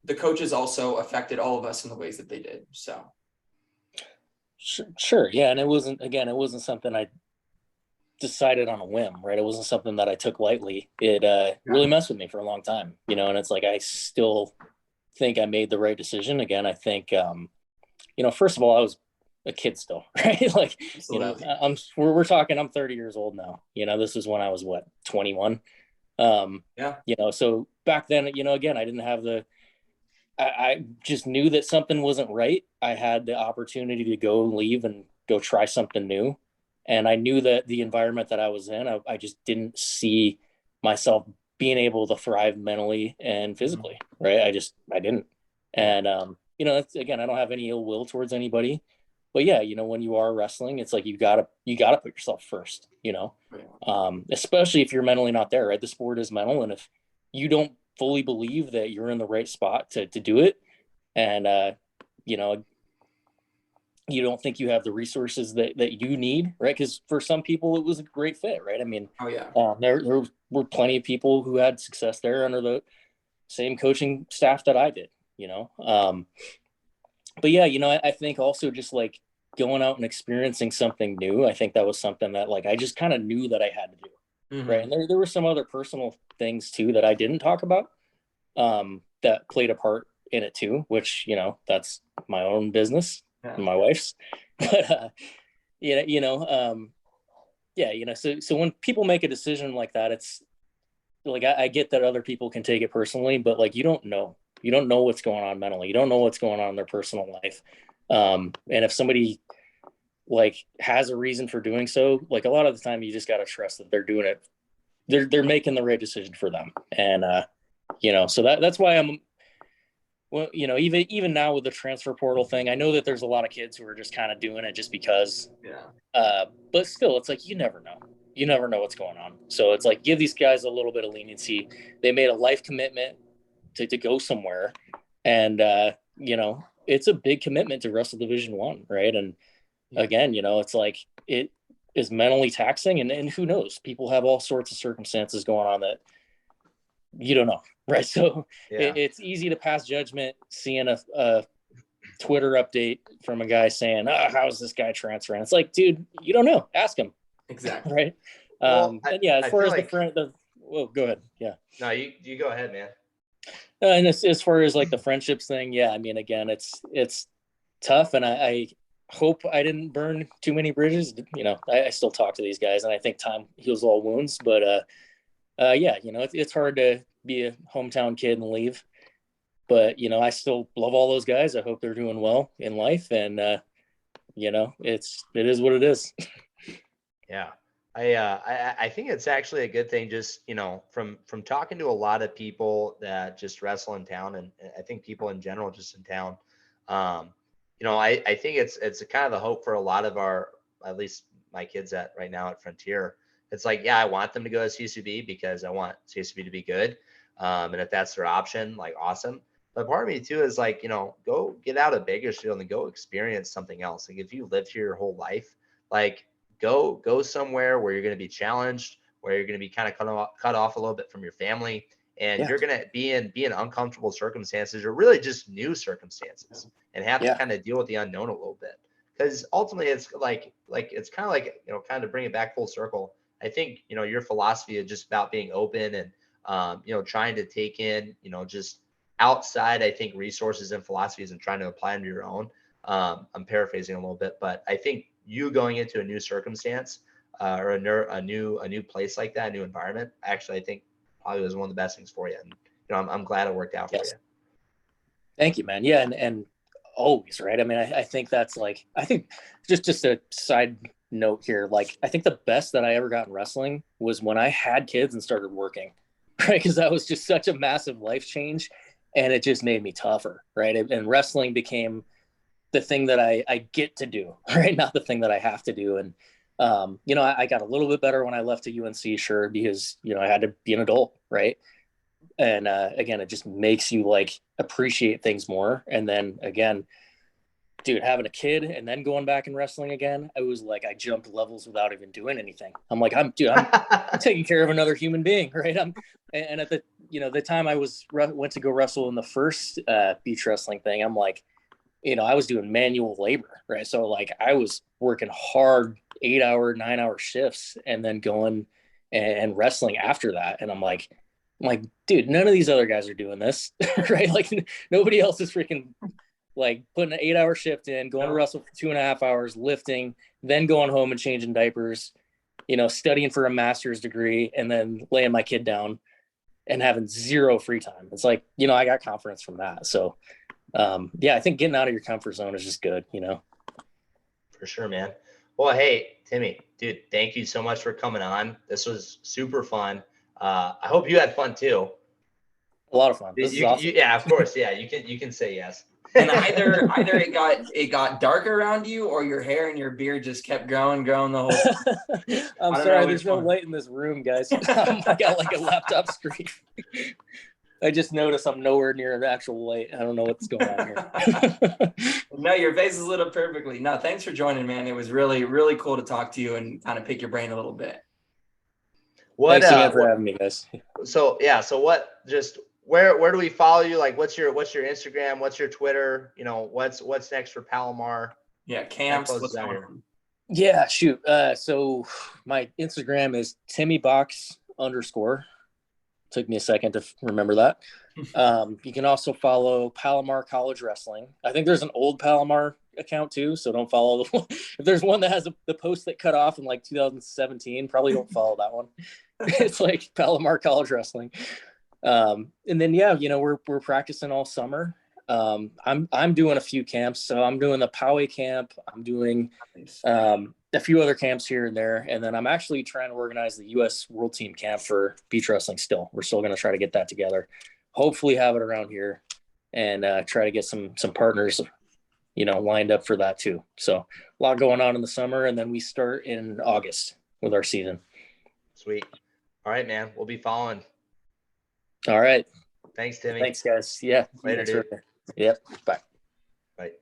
the coaches also affected all of us in the ways that they did. So. Sure. Yeah. And it wasn't something I decided on a whim, right? It wasn't something that I took lightly. It really messed with me for a long time, and it's like, I still think I made the right decision. Again, I think, first of all, I was a kid still, right? Like, Absolutely. We're talking, I'm 30 years old now, this is when I was 21. So back then, again, I didn't have I just knew that something wasn't right. I had the opportunity to go leave and go try something new. And I knew that the environment that I was in, I just didn't see myself being able to thrive mentally and physically, right? I didn't. And, that's, again, I don't have any ill will towards anybody, but yeah, when you are wrestling, it's like, you gotta put yourself first, especially if you're mentally not there, right? The sport is mental. And if you don't fully believe that you're in the right spot to do it, and, you don't think you have the resources that you need, right? Because for some people, it was a great fit, right? I mean, Oh yeah. there were plenty of people who had success there under the same coaching staff that I did, you know. But yeah, you know, I think also just like going out and experiencing something new, I think that was something that like I just kind of knew that I had to do, right? And there were some other personal things too that I didn't talk about that played a part in it too, which, you know, that's my own business and my wife's. But yeah, you know, yeah, you know, so when people make a decision like that, it's like I get that other people can take it personally, but like you don't know what's going on mentally, you don't know what's going on in their personal life. And if somebody like has a reason for doing so, like a lot of the time you just got to trust that they're doing it, they're making the right decision for them. And you know, so that's why I'm, well, you know, even now with the transfer portal thing, I know that there's a lot of kids who are just kind of doing it just because. But still, it's like you never know. You never know what's going on. So it's like give these guys a little bit of leniency. They made a life commitment to go somewhere, and you know, it's a big commitment to wrestle Division I, right? And again, you know, it's like it is mentally taxing, and who knows? People have all sorts of circumstances going on that you don't know, right? So it's easy to pass judgment seeing a Twitter update from a guy saying, how's this guy transferring? It's like, dude, you don't know. Ask him. Exactly. Right. Well, and yeah, as far as like... well, go ahead. Yeah. No, you go ahead, man. And as far as like the friendships thing, yeah, I mean, again, it's tough, and I hope I didn't burn too many bridges. You know, I still talk to these guys, and I think time heals all wounds. But yeah, you know, it's hard to be a hometown kid and leave. But, you know, I still love all those guys. I hope they're doing well in life. And, you know, it is what it is. Yeah. I think it's actually a good thing, just, you know, from talking to a lot of people that just wrestle in town, and I think people in general just in town, you know, I think it's a kind of the hope for a lot of our, at least my kids right now at Frontier. It's like, yeah, I want them to go to CSUB because I want CSUB to be good. And if that's their option, like, awesome. But part of me too is like, you know, go get out of Bakersfield and go experience something else. Like if you lived here your whole life, like go somewhere where you're going to be challenged, where you're going to be kind of cut off a little bit from your family, and you're going to be in uncomfortable circumstances, or really just new circumstances, and have to kind of deal with the unknown a little bit. Because ultimately it's like it's kind of like, you know, kind of bring it back full circle. I think, you know, your philosophy is just about being open and, you know, trying to take in, you know, just outside, I think, resources and philosophies and trying to apply them to your own. I'm paraphrasing a little bit, but I think you going into a new circumstance or a new place like that, a new environment, actually, I think probably was one of the best things for you. And, you know, I'm glad it worked out for you. Thank you, man. Yeah. And always, right. I mean, I think that's like, I think just a side note here, like, I think the best that I ever got in wrestling was when I had kids and started working, right? Because that was just such a massive life change. And it just made me tougher, right? And wrestling became the thing that I get to do, right? Not the thing that I have to do. And, you know, I got a little bit better when I left to UNC, sure, because, you know, I had to be an adult, right? And again, it just makes you like appreciate things more. And then again, dude, having a kid and then going back and wrestling again, I was like, I jumped levels without even doing anything. I'm like, I'm taking care of another human being, right? And at the, you know, the time I went to go wrestle in the first beach wrestling thing, I'm like, you know, I was doing manual labor, right? So like I was working hard 8-hour, 9-hour shifts and then going and wrestling after that. And I'm like, dude, none of these other guys are doing this, right? Like nobody else is freaking like putting an 8-hour shift in, going to wrestle for 2.5 hours, lifting, then going home and changing diapers, you know, studying for a master's degree, and then laying my kid down and having zero free time. It's like, you know, I got confidence from that. So yeah, I think getting out of your comfort zone is just good, you know. For sure, man. Well, hey, Timmy, dude, thank you so much for coming on. This was super fun. I hope you had fun too. A lot of fun. This is awesome. Yeah, of course. Yeah, you can say yes. And either it got dark around you, or your hair and your beard just kept growing the whole time. I'm sorry, there's no light in this room, guys. I got like a laptop screen. I just noticed I'm nowhere near the actual weight. I don't know what's going on here. No, your face is lit up perfectly. No, thanks for joining, man. It was really, really cool to talk to you and kind of pick your brain a little bit. Thanks again for having me, guys. So yeah, so what? Just where do we follow you? Like, what's your Instagram? What's your Twitter? You know, what's next for Palomar? Yeah, camps. What's going on? Yeah, shoot. So my Instagram is TimmyBox_. Took me a second to remember that. You can also follow Palomar College Wrestling. I think there's an old Palomar account too, so don't follow the one. If there's one that has the post that cut off in like 2017, probably don't follow that one. It's like Palomar College Wrestling. And then yeah, you know, we're practicing all summer. I'm doing a few camps, so I'm doing the Poway camp. I'm doing a few other camps here and there, and then I'm actually trying to organize the U.S. World Team camp for beach wrestling. Still, we're still going to try to get that together. Hopefully, have it around here, and try to get some partners, you know, lined up for that too. So a lot going on in the summer, and then we start in August with our season. Sweet. All right, man. We'll be following. All right. Thanks, Timmy. Thanks, guys. Yeah. Later, dude. Yep. Bye. Bye.